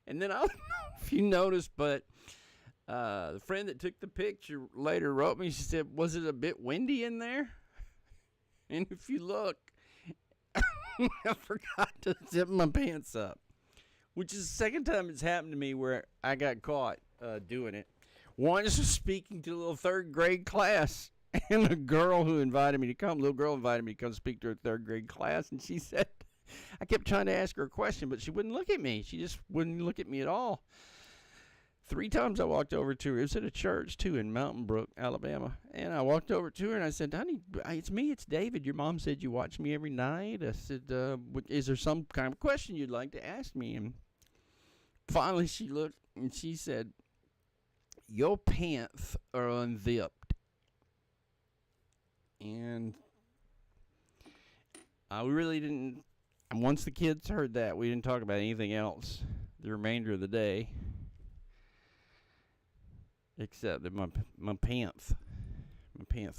and then I don't know if you noticed, but the friend that took the picture later wrote me. She said, "Was it a bit windy in there?" And if you look, I forgot to zip my pants up, which is the second time it's happened to me where I got caught doing it. Once was speaking to a little third grade class, and a girl invited me to come speak to her third grade class, and she said, I kept trying to ask her a question, but she wouldn't look at me. She just wouldn't look at me at all. 3 times I walked over to her. It was at a church, too, in Mountain Brook, Alabama. And I walked over to her, and I said, "Honey, it's me. It's David. Your mom said you watch me every night." I said, "Is there some kind of question you'd like to ask me?" And finally she looked, and she said, "Your pants are unzipped." And we really didn't. And once the kids heard that, we didn't talk about anything else the remainder of the day. Except that my pants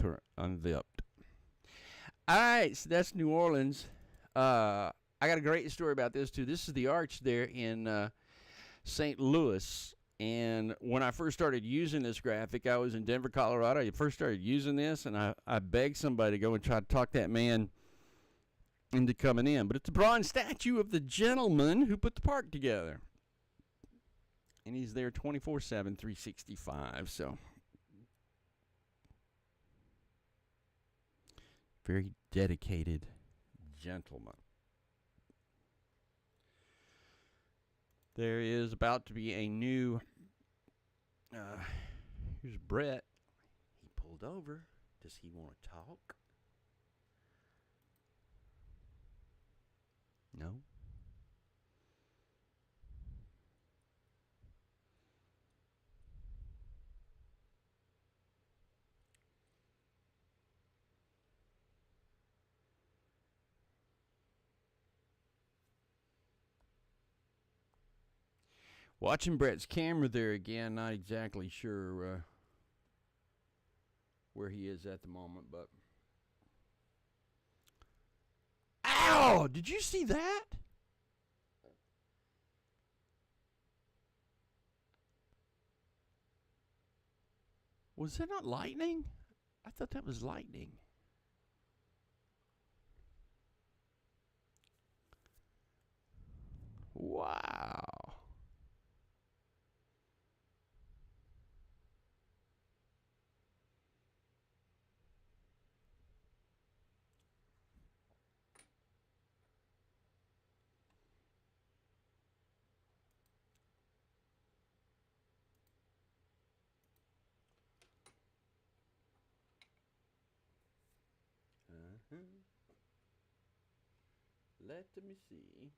were unzipped. All right, so that's New Orleans. I got a great story about this too. This is the arch there in St. Louis. And when I first started using this graphic, I was in Denver, Colorado. I first started using this, and I begged somebody to go and try to talk that man into coming in. But it's a bronze statue of the gentleman who put the park together. And he's there 24/7, 365. So, very dedicated gentleman. There is about to be a new. Here's Brett. He pulled over. Does he want to talk? No. Watching Brett's camera there again, not exactly sure where he is at the moment, but. Ow! Did you see that? Was that not lightning? I thought that was lightning. Wow. Let me see.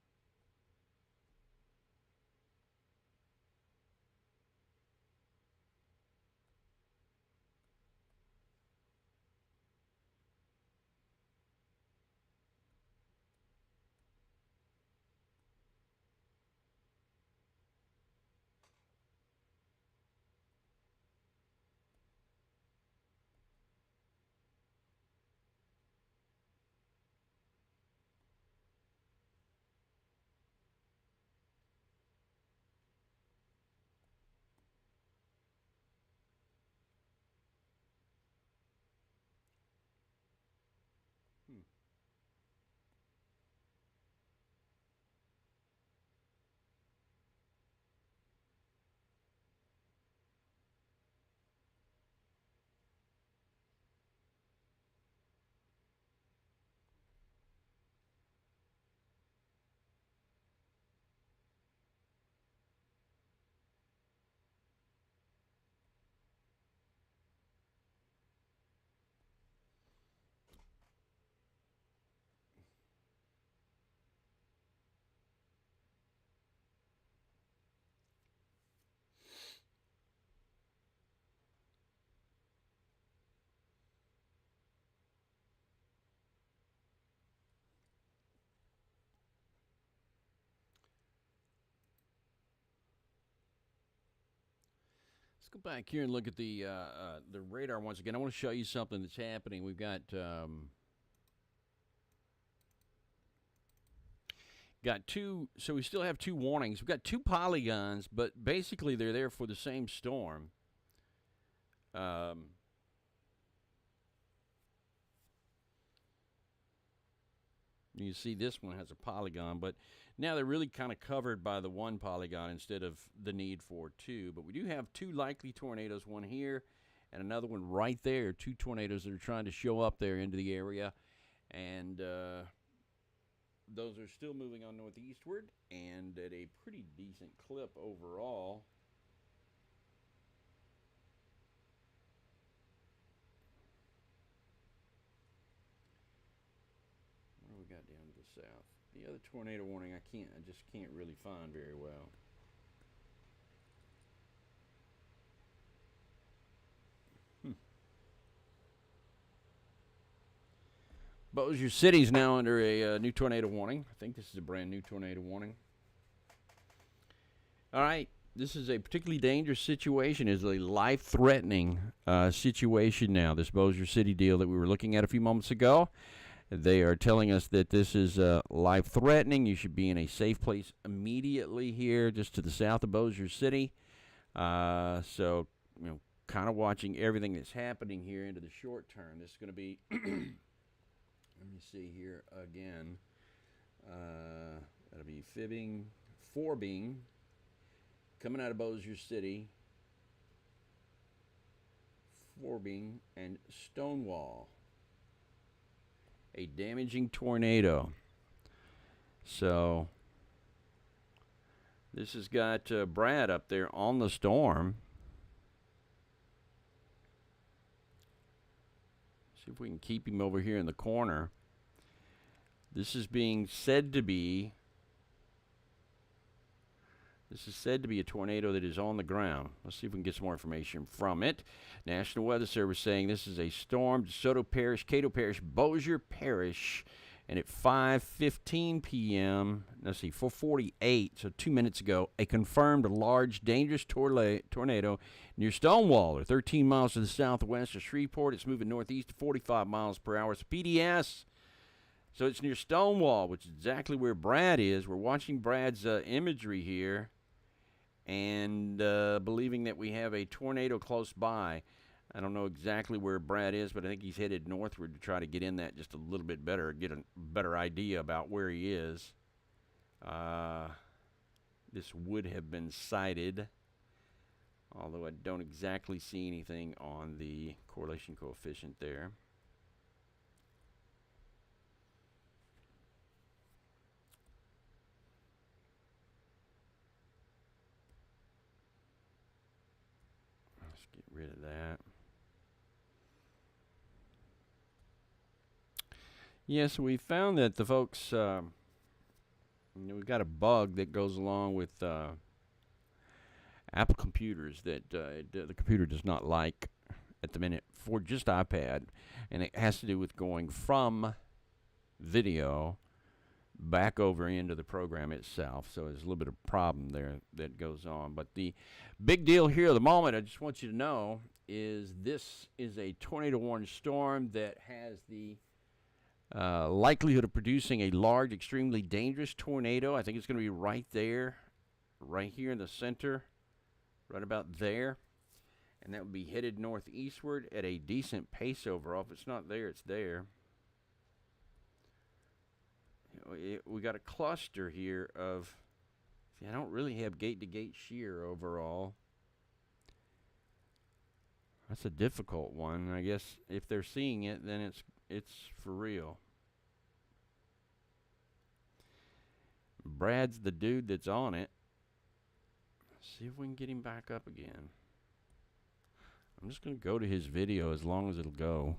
Let's go back here and look at the radar once again. I want to show you something that's happening. We've got two, so we still have two warnings. We've got two polygons, but basically they're there for the same storm. You see this one has a polygon, but now they're really kind of covered by the one polygon instead of the need for two. But we do have two likely tornadoes, one here and another one right there, two tornadoes that are trying to show up there into the area. And those are still moving on northeastward and at a pretty decent clip overall. What do we got down to the south? The other tornado warning I just can't really find very well. Bossier City's now under a new tornado warning. I think this is a brand new tornado warning. All right, this is a particularly dangerous situation. It's a life-threatening situation now, this Bossier City deal that we were looking at a few moments ago. They are telling us that this is life-threatening. You should be in a safe place immediately here, just to the south of Bossier City. So, kind of watching everything that's happening here into the short term. This is going to be, let me see here again. That'll be Forbing, coming out of Bossier City. Forbing and Stonewall. A damaging tornado. So this has got Brad up there on the storm. See if we can keep him over here in the corner. This is being said to be a tornado that is on the ground. Let's see if we can get some more information from it. National Weather Service saying this is a storm, DeSoto Parish, Cato Parish, Bossier Parish, and at 5:15 p.m., let's see, 4:48, so 2 minutes ago, a confirmed large, dangerous tornado near Stonewall, or 13 miles to the southwest of Shreveport. It's moving northeast at 45 miles per hour. It's PDS. So it's near Stonewall, which is exactly where Brad is. We're watching Brad's imagery here and believing that we have a tornado close by. I don't know exactly where Brad is, but I think he's headed northward to try to get in that just a little bit better, get a better idea about where he is. This would have been sighted, although I don't exactly see anything on the correlation coefficient there. Let's get rid of that. Yes, we found that the folks, we've got a bug that goes along with Apple computers that the computer does not like at the minute for just iPad, and it has to do with going from video back over into the program itself. So there's a little bit of problem there that goes on. But the big deal here at the moment, I just want you to know, is this is a tornado warning storm that has the likelihood of producing a large, extremely dangerous tornado. I think it's going to be right there, right here in the center, right about there. And that would be headed northeastward at a decent pace overall. If it's not there, it's there. We got a cluster here of, see, I don't really have gate-to-gate shear overall. That's a difficult one. I guess if they're seeing it, then it's for real. Brad's the dude that's on it. Let's see if we can get him back up again. I'm just going to go to his video as long as it'll go.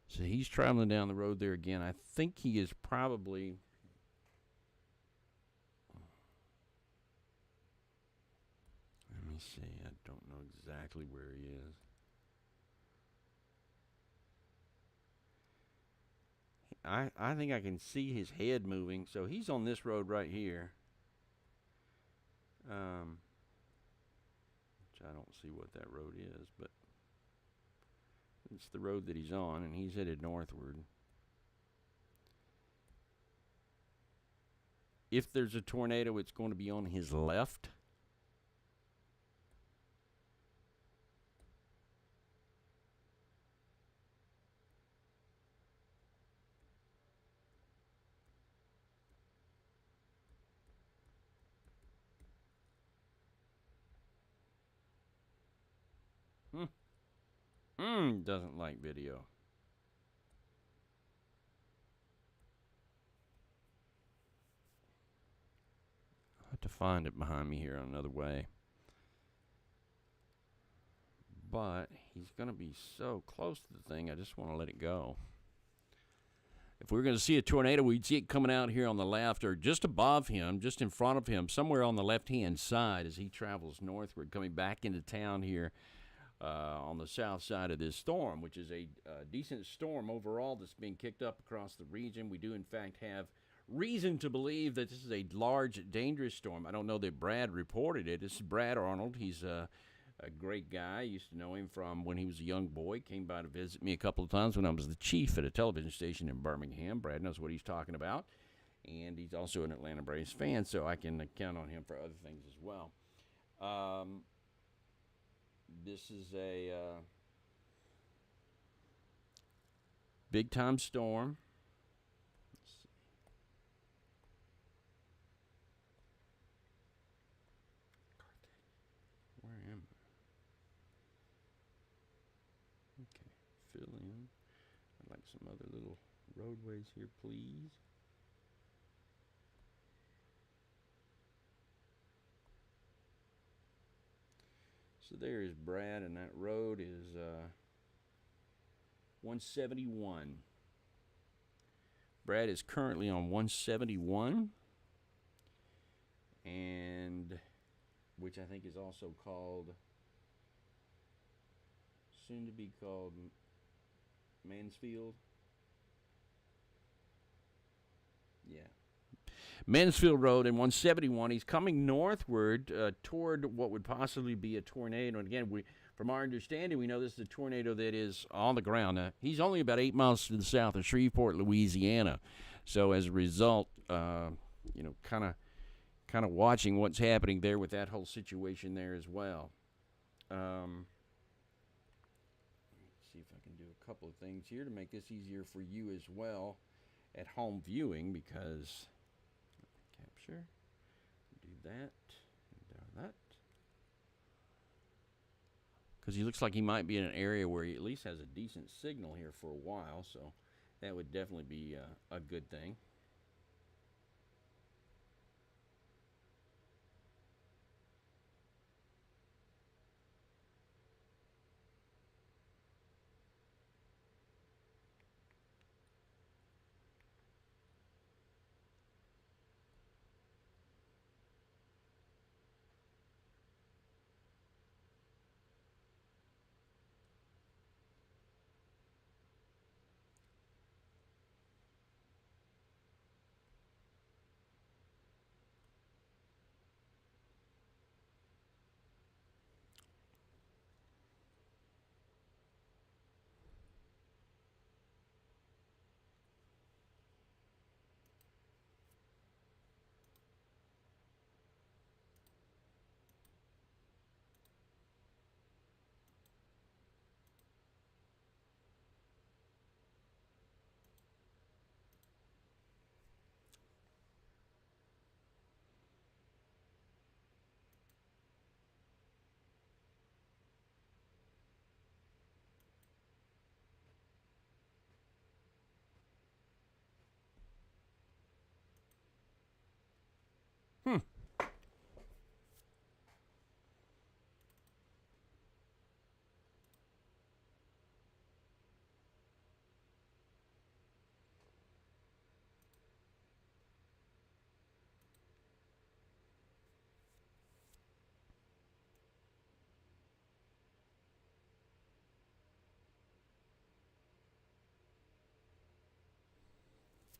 So he's traveling down the road there again. I think he is probably, let me see. I don't know exactly where he is. I think I can see his head moving. So he's on this road right here. Which I don't see what that road is, but it's the road that he's on, and he's headed northward. If there's a tornado, it's going to be on his left. Doesn't like video. I'll have to find it behind me here another way. But he's going to be so close to the thing, I just want to let it go. If we were going to see a tornado, we'd see it coming out here on the left or just above him, just in front of him, somewhere on the left-hand side as he travels northward, coming back into town here on the south side of this storm, which is a decent storm overall that's being kicked up across the region. We do, in fact, have reason to believe that this is a large, dangerous storm. I don't know that Brad reported it. This is Brad Arnold. He's a great guy. I used to know him from when he was a young boy. Came by to visit me a couple of times when I was the chief at a television station in Birmingham. Brad knows what he's talking about. And he's also an Atlanta Braves fan, so I can count on him for other things as well. This is a big-time storm. Let's see. Where am I? Okay, fill in. I'd like some other little roadways here, please. So there is Brad, and that road is 171. Brad is currently on 171, and which I think is also called, soon to be called Mansfield. Yeah. Mansfield Road and 171. He's coming northward toward what would possibly be a tornado. And again, from our understanding, we know this is a tornado that is on the ground. He's only about 8 miles to the south of Shreveport, Louisiana. So as a result, kind of watching what's happening there with that whole situation there as well. Let's see if I can do a couple of things here to make this easier for you as well at home viewing, because capture, do that, and that. Because he looks like he might be in an area where he at least has a decent signal here for a while, so that would definitely be a good thing.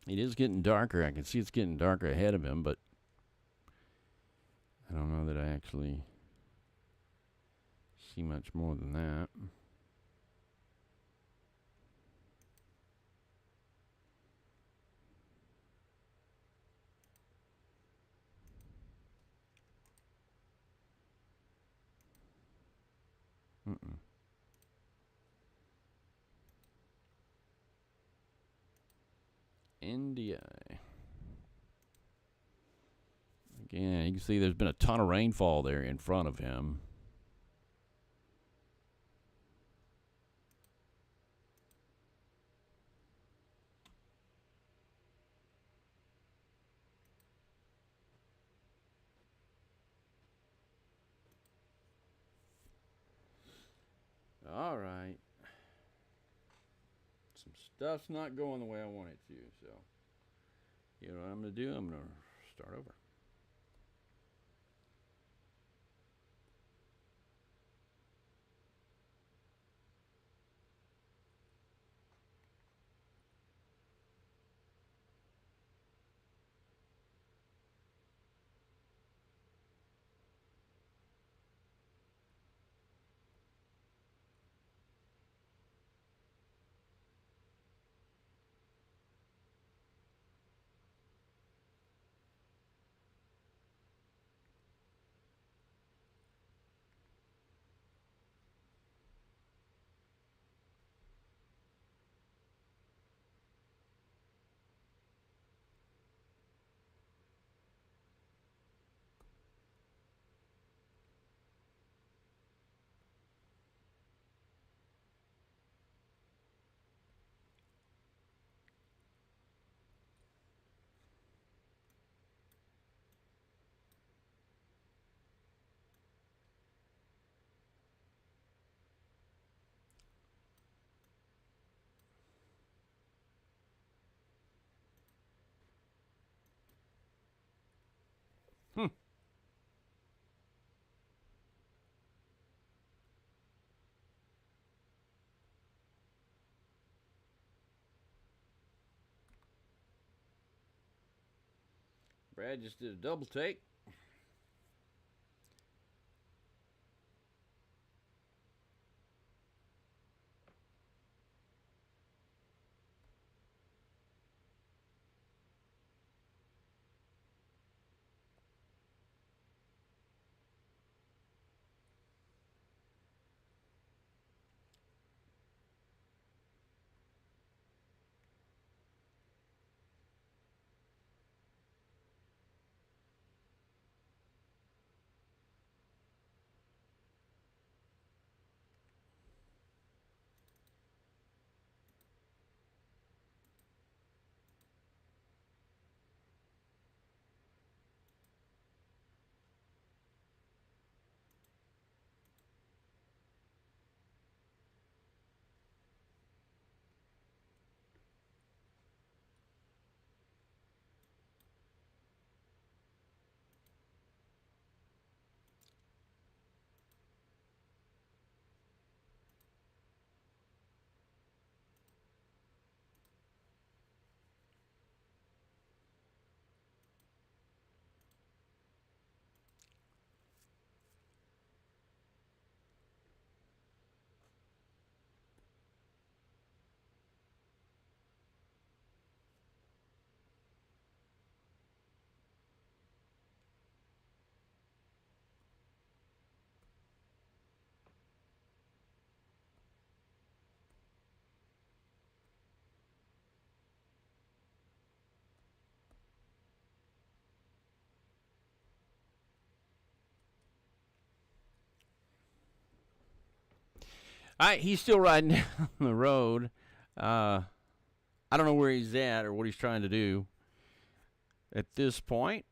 It is getting darker. I can see it's getting darker ahead of him, but I don't know that I actually see much more than that. Mm-mm. NDI. Again, you can see there's been a ton of rainfall there in front of him. All right. Some stuff's not going the way I want it to, so you know what I'm going to do? I'm going to start over. Hmm. Brad just did a double take. All right, he's still riding down the road. I don't know where he's at or what he's trying to do at this point.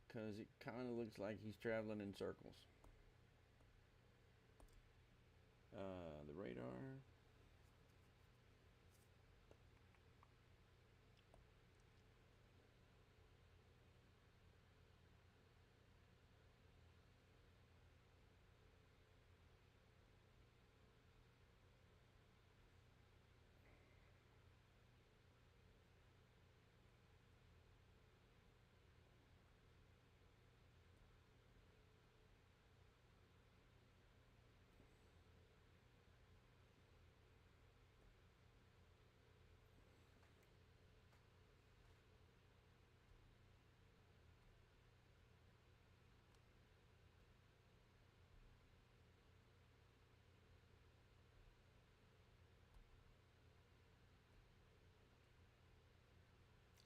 Because it kind of looks like he's traveling in circles. The radar.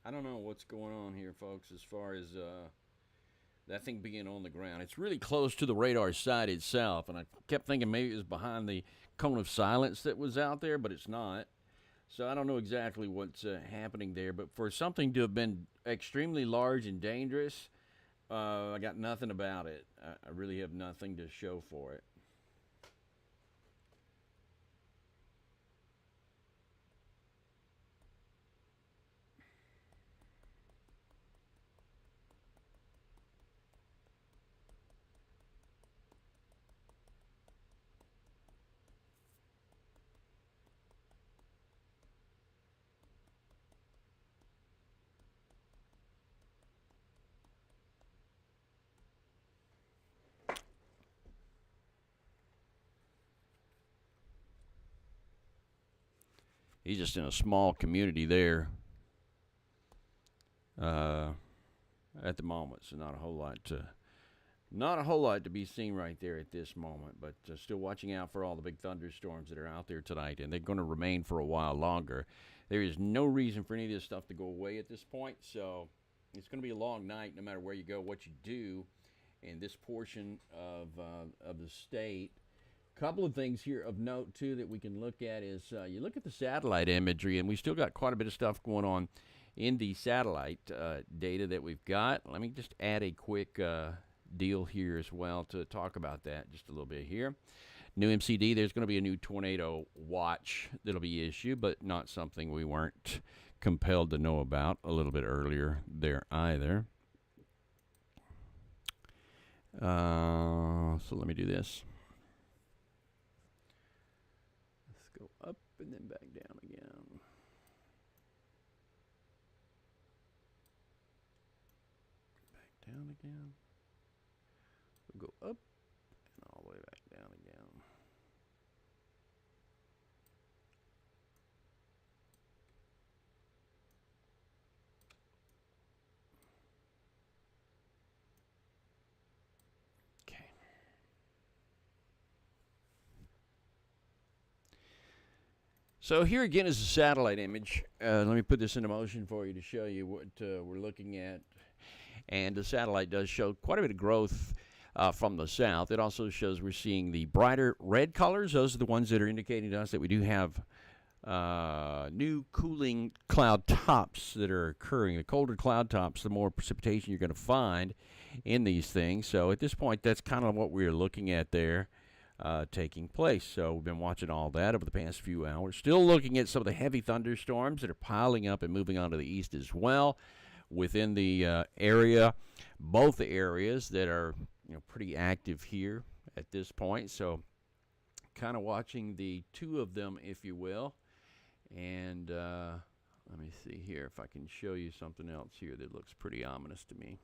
I don't know what's going on here, folks, as far as that thing being on the ground. It's really close to the radar side itself, and I kept thinking maybe it was behind the cone of silence that was out there, but it's not. So I don't know exactly what's happening there, but for something to have been extremely large and dangerous, I got nothing about it. I really have nothing to show for it. He's just in a small community there at the moment, so not a whole lot to be seen right there at this moment. But still watching out for all the big thunderstorms that are out there tonight, and they're going to remain for a while longer. There is no reason for any of this stuff to go away at this point, so it's going to be a long night no matter where you go, what you do in this portion of the state. Couple of things here of note, too, that we can look at is you look at the satellite imagery, and we still got quite a bit of stuff going on in the satellite data that we've got. Let me just add a quick deal here as well to talk about that just a little bit here. New MCD, there's going to be a new tornado watch that'll be issued, but not something we weren't compelled to know about a little bit earlier there either. So let me do this. Go up and then back down again. Back down again. We'll go up and all the way back down again. Okay. So here again is a satellite image. Let me put this into motion for you to show you what we're looking at. And the satellite does show quite a bit of growth from the south. It also shows we're seeing the brighter red colors. Those are the ones that are indicating to us that we do have new cooling cloud tops that are occurring. The colder cloud tops, the more precipitation you're going to find in these things. So at this point, that's kind of what we're looking at there. Taking place. So we've been watching all that over the past few hours. Still looking at some of the heavy thunderstorms that are piling up and moving on to the east as well within the area. Both areas that are pretty active here at this point. So kind of watching the two of them, if you will. And let me see here if I can show you something else here that looks pretty ominous to me.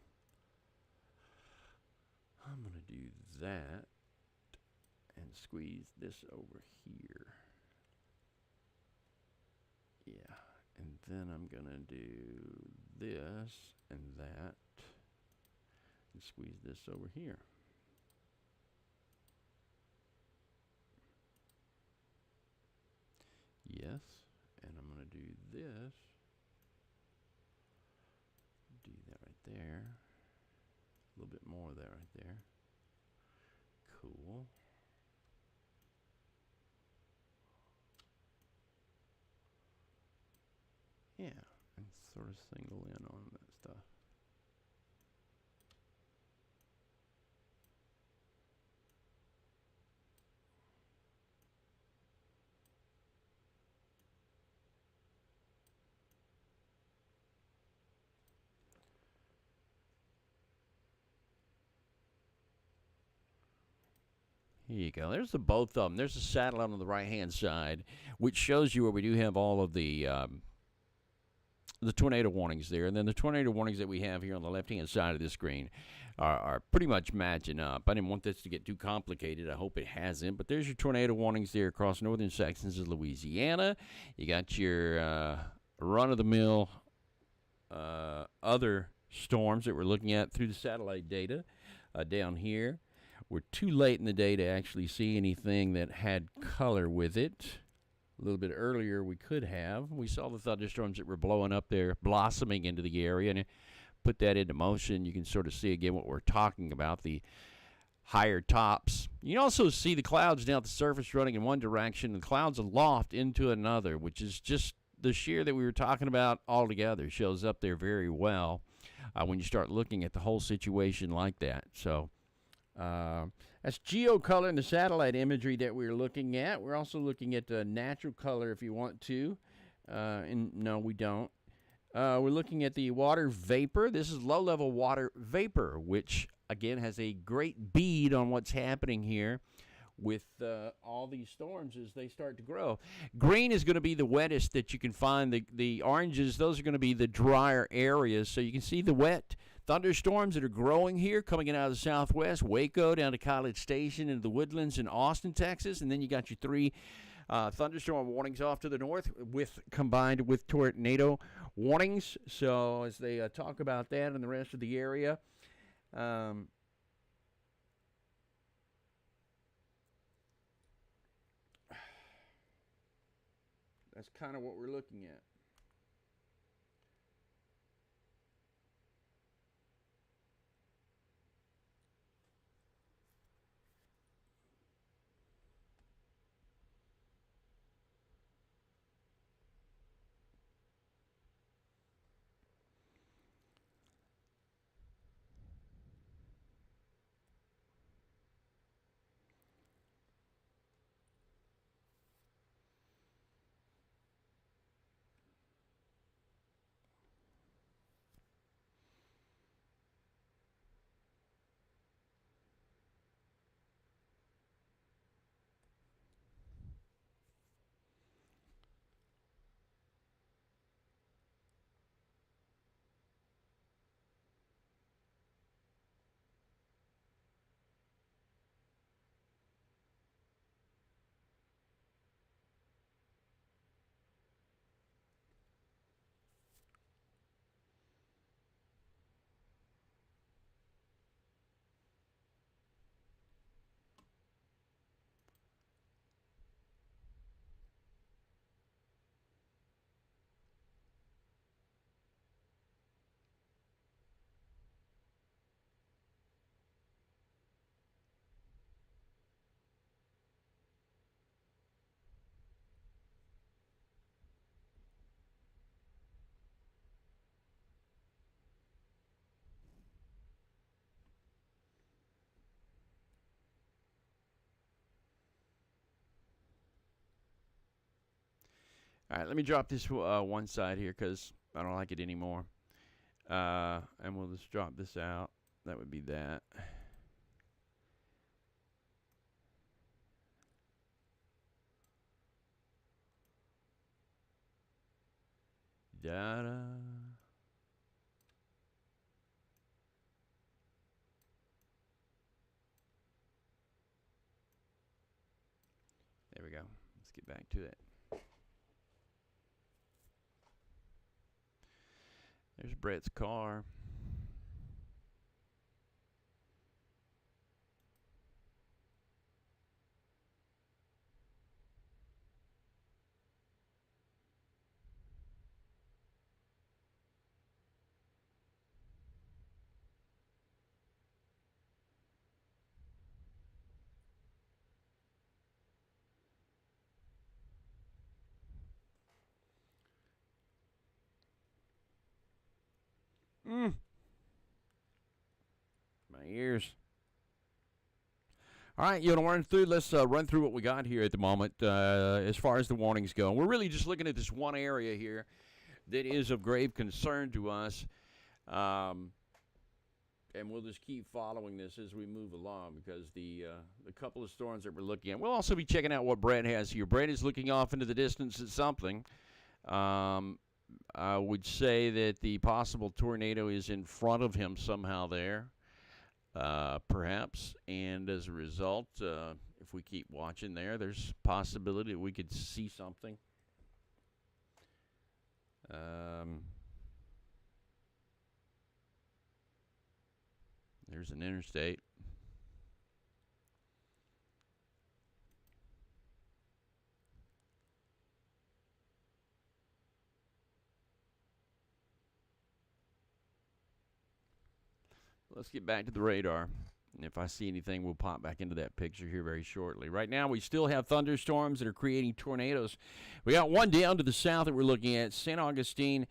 I'm going to do that. And squeeze this over here. Yeah, and then I'm going to do this and that and squeeze this over here. Yes, and I'm going to do this. Do that right there. A little bit more of that right there. Cool. Yeah, and sort of single in on that stuff. Here you go. There's the both of them. There's the satellite on the right-hand side, which shows you where we do have all of the tornado warnings there. And then the tornado warnings that we have here on the left-hand side of the screen are pretty much matching up. I didn't want this to get too complicated. I hope it hasn't. But there's your tornado warnings there across northern sections of Louisiana. You got your run-of-the-mill other storms that we're looking at through the satellite data down here. We're too late in the day to actually see anything that had color with it. a little bit earlier we could have. We saw the thunderstorms that were blowing up there, blossoming into the area, and put that into motion. You can sort of see again what we're talking about, the higher tops. You can also see the clouds down at the surface running in one direction, and the clouds aloft into another, which is just the shear that we were talking about altogether. Shows up there very well when you start looking at the whole situation like that. So that's geocolor and the satellite imagery that we're looking at. We're also looking at natural color if you want to. And no, we don't. We're looking at the water vapor. This is low-level water vapor, which, again, has a great bead on what's happening here with all these storms as they start to grow. Green is going to be the wettest that you can find. The oranges, those are going to be the drier areas. So you can see the wet thunderstorms that are growing here, coming in out of the southwest, Waco down to College Station into the Woodlands in Austin, Texas. And then you got your 3 thunderstorm warnings off to the north, combined with tornado warnings. So as they talk about that in the rest of the area, that's kind of what we're looking at. All right, let me drop this one side here because I don't like it anymore. And we'll just drop this out. That would be that. Da-da. There we go. Let's get back to it. There's Brett's car. My ears. All right, you want to run through? Let's run through what we got here at the moment as far as the warnings go. We're really just looking at this one area here that is of grave concern to us. And we'll just keep following this as we move along because the couple of storms that we're looking at. We'll also be checking out what Brad has here. Brad is looking off into the distance at something. I would say that the possible tornado is in front of him somehow there, perhaps. And as a result, if we keep watching there, there's a possibility that we could see something. There's an interstate. Let's get back to the radar. And if I see anything, we'll pop back into that picture here very shortly. Right now, we still have thunderstorms that are creating tornadoes. We got one down to the south that we're looking at, St. Augustine.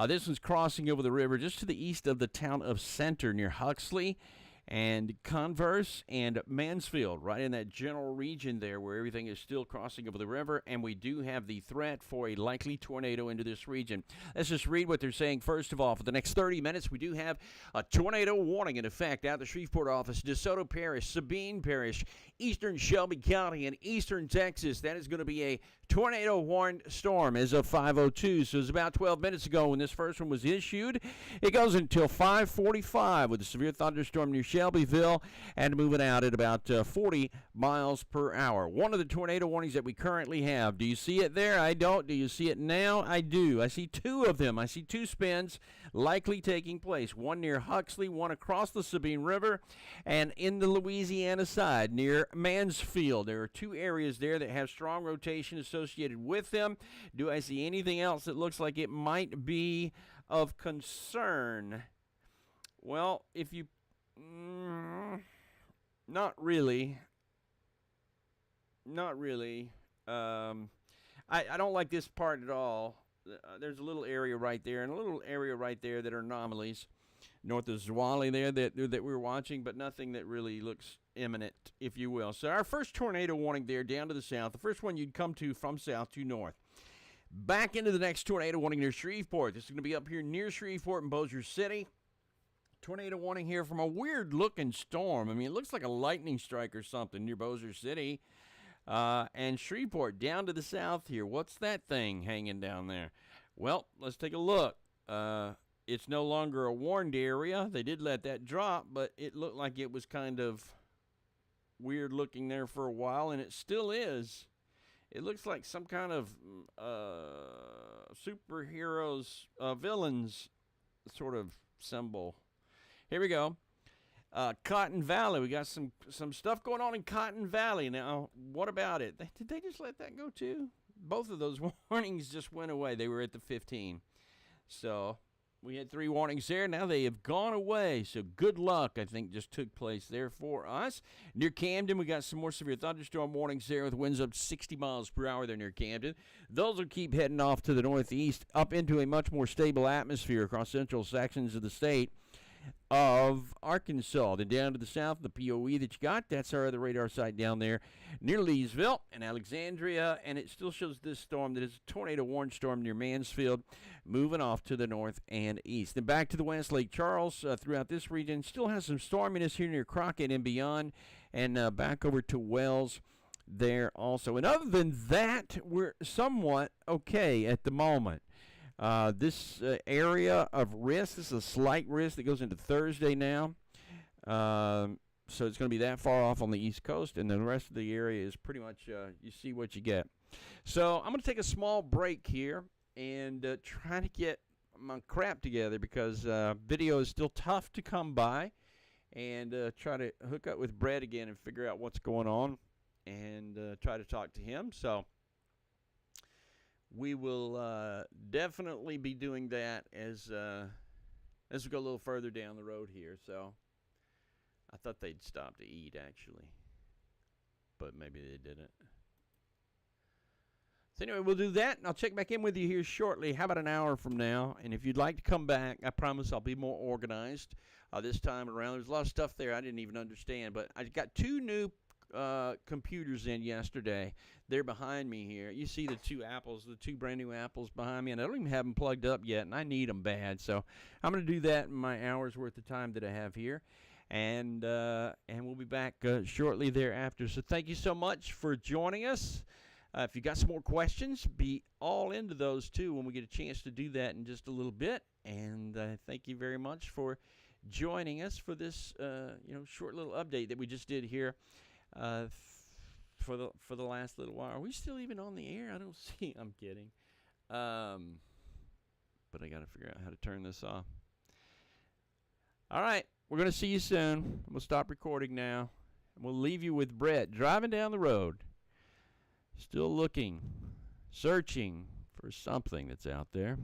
This one's crossing over the river just to the east of the town of Center near Huxley and Converse and Mansfield, right in that general region there where everything is still crossing over the river, and we do have the threat for a likely tornado into this region. Let's just read what they're saying. First of all, for the next 30 minutes, we do have a tornado warning in effect out the Shreveport office, DeSoto Parish, Sabine Parish, eastern Shelby County, and eastern Texas. That is going to be a tornado warned storm as of 5:02. So it was about 12 minutes ago when this first one was issued. It goes until 5:45 with a severe thunderstorm near Shelbyville and moving out at about 40 miles per hour. One of the tornado warnings that we currently have. Do you see it there? I don't. Do you see it now? I do. I see two of them. I see two spins likely taking place. One near Huxley, one across the Sabine River, and in the Louisiana side near Mansfield. There are two areas there that have strong rotation associated with them. Do I see anything else that looks like it might be of concern? Well, if you... not really. Not really. I don't like this part at all. There's a little area right there and a little area right there that are anomalies north of Zwally there that we're watching, but nothing that really looks imminent, if you will. So our first tornado warning there down to the south, the first one you'd come to from south to north. Back into the next tornado warning near Shreveport. This is going to be up here near Shreveport and Bossier City. Tornado warning here from a weird-looking storm. I mean, it looks like a lightning strike or something near Bossier City. And Shreveport down to the south here. What's that thing hanging down there? Well, let's take a look. It's no longer a warned area. They did let that drop, but it looked like it was kind of weird-looking there for a while, and it still is. It looks like some kind of superheroes, villains sort of symbol. Here we go. Cotton Valley. We got some stuff going on in Cotton Valley. Now, what about it? Did they just let that go too? Both of those warnings just went away. They were at the 15. So we had 3 warnings there. Now they have gone away. So good luck, I think, just took place there for us. Near Camden, we got some more severe thunderstorm warnings there with winds up to 60 miles per hour there near Camden. Those will keep heading off to the northeast up into a much more stable atmosphere across central sections of the state of Arkansas. Then down to the south, the POE that you got, that's our other radar site down there near Leesville and Alexandria, and it still shows this storm that is a tornado warned storm near Mansfield, moving off to the north and east. Then back to the west, Lake Charles throughout this region still has some storminess here near Crockett and beyond, and back over to Wells there also. And other than that, we're somewhat okay at the moment. This area of risk, this is a slight risk that goes into Thursday now. So it's going to be that far off on the East Coast, and the rest of the area is pretty much, you see what you get. So I'm going to take a small break here and try to get my crap together because video is still tough to come by, and try to hook up with Brett again and figure out what's going on and try to talk to him. So we will definitely be doing that as we go a little further down the road here. So I thought they'd stop to eat, actually, but maybe they didn't. So anyway, we'll do that, and I'll check back in with you here shortly. How about an hour from now? And if you'd like to come back, I promise I'll be more organized this time around. There's a lot of stuff there I didn't even understand, but I got 2 new computers in yesterday. They're behind me here. You see the 2 apples, the 2 brand new apples behind me, and I don't even have them plugged up yet, and I need them bad. So I'm going to do that in my hour's worth of time that I have here, and we'll be back shortly thereafter. So thank you so much for joining us. If you got some more questions, be all into those too when we get a chance to do that in just a little bit. And thank you very much for joining us for this short little update that we just did here. For the last little while. Are we still even on the air? I don't see. I'm kidding. But I got to figure out how to turn this off. All right. We're going to see you soon. We'll stop recording now. We'll leave you with Brett driving down the road. Still looking, searching for something that's out there.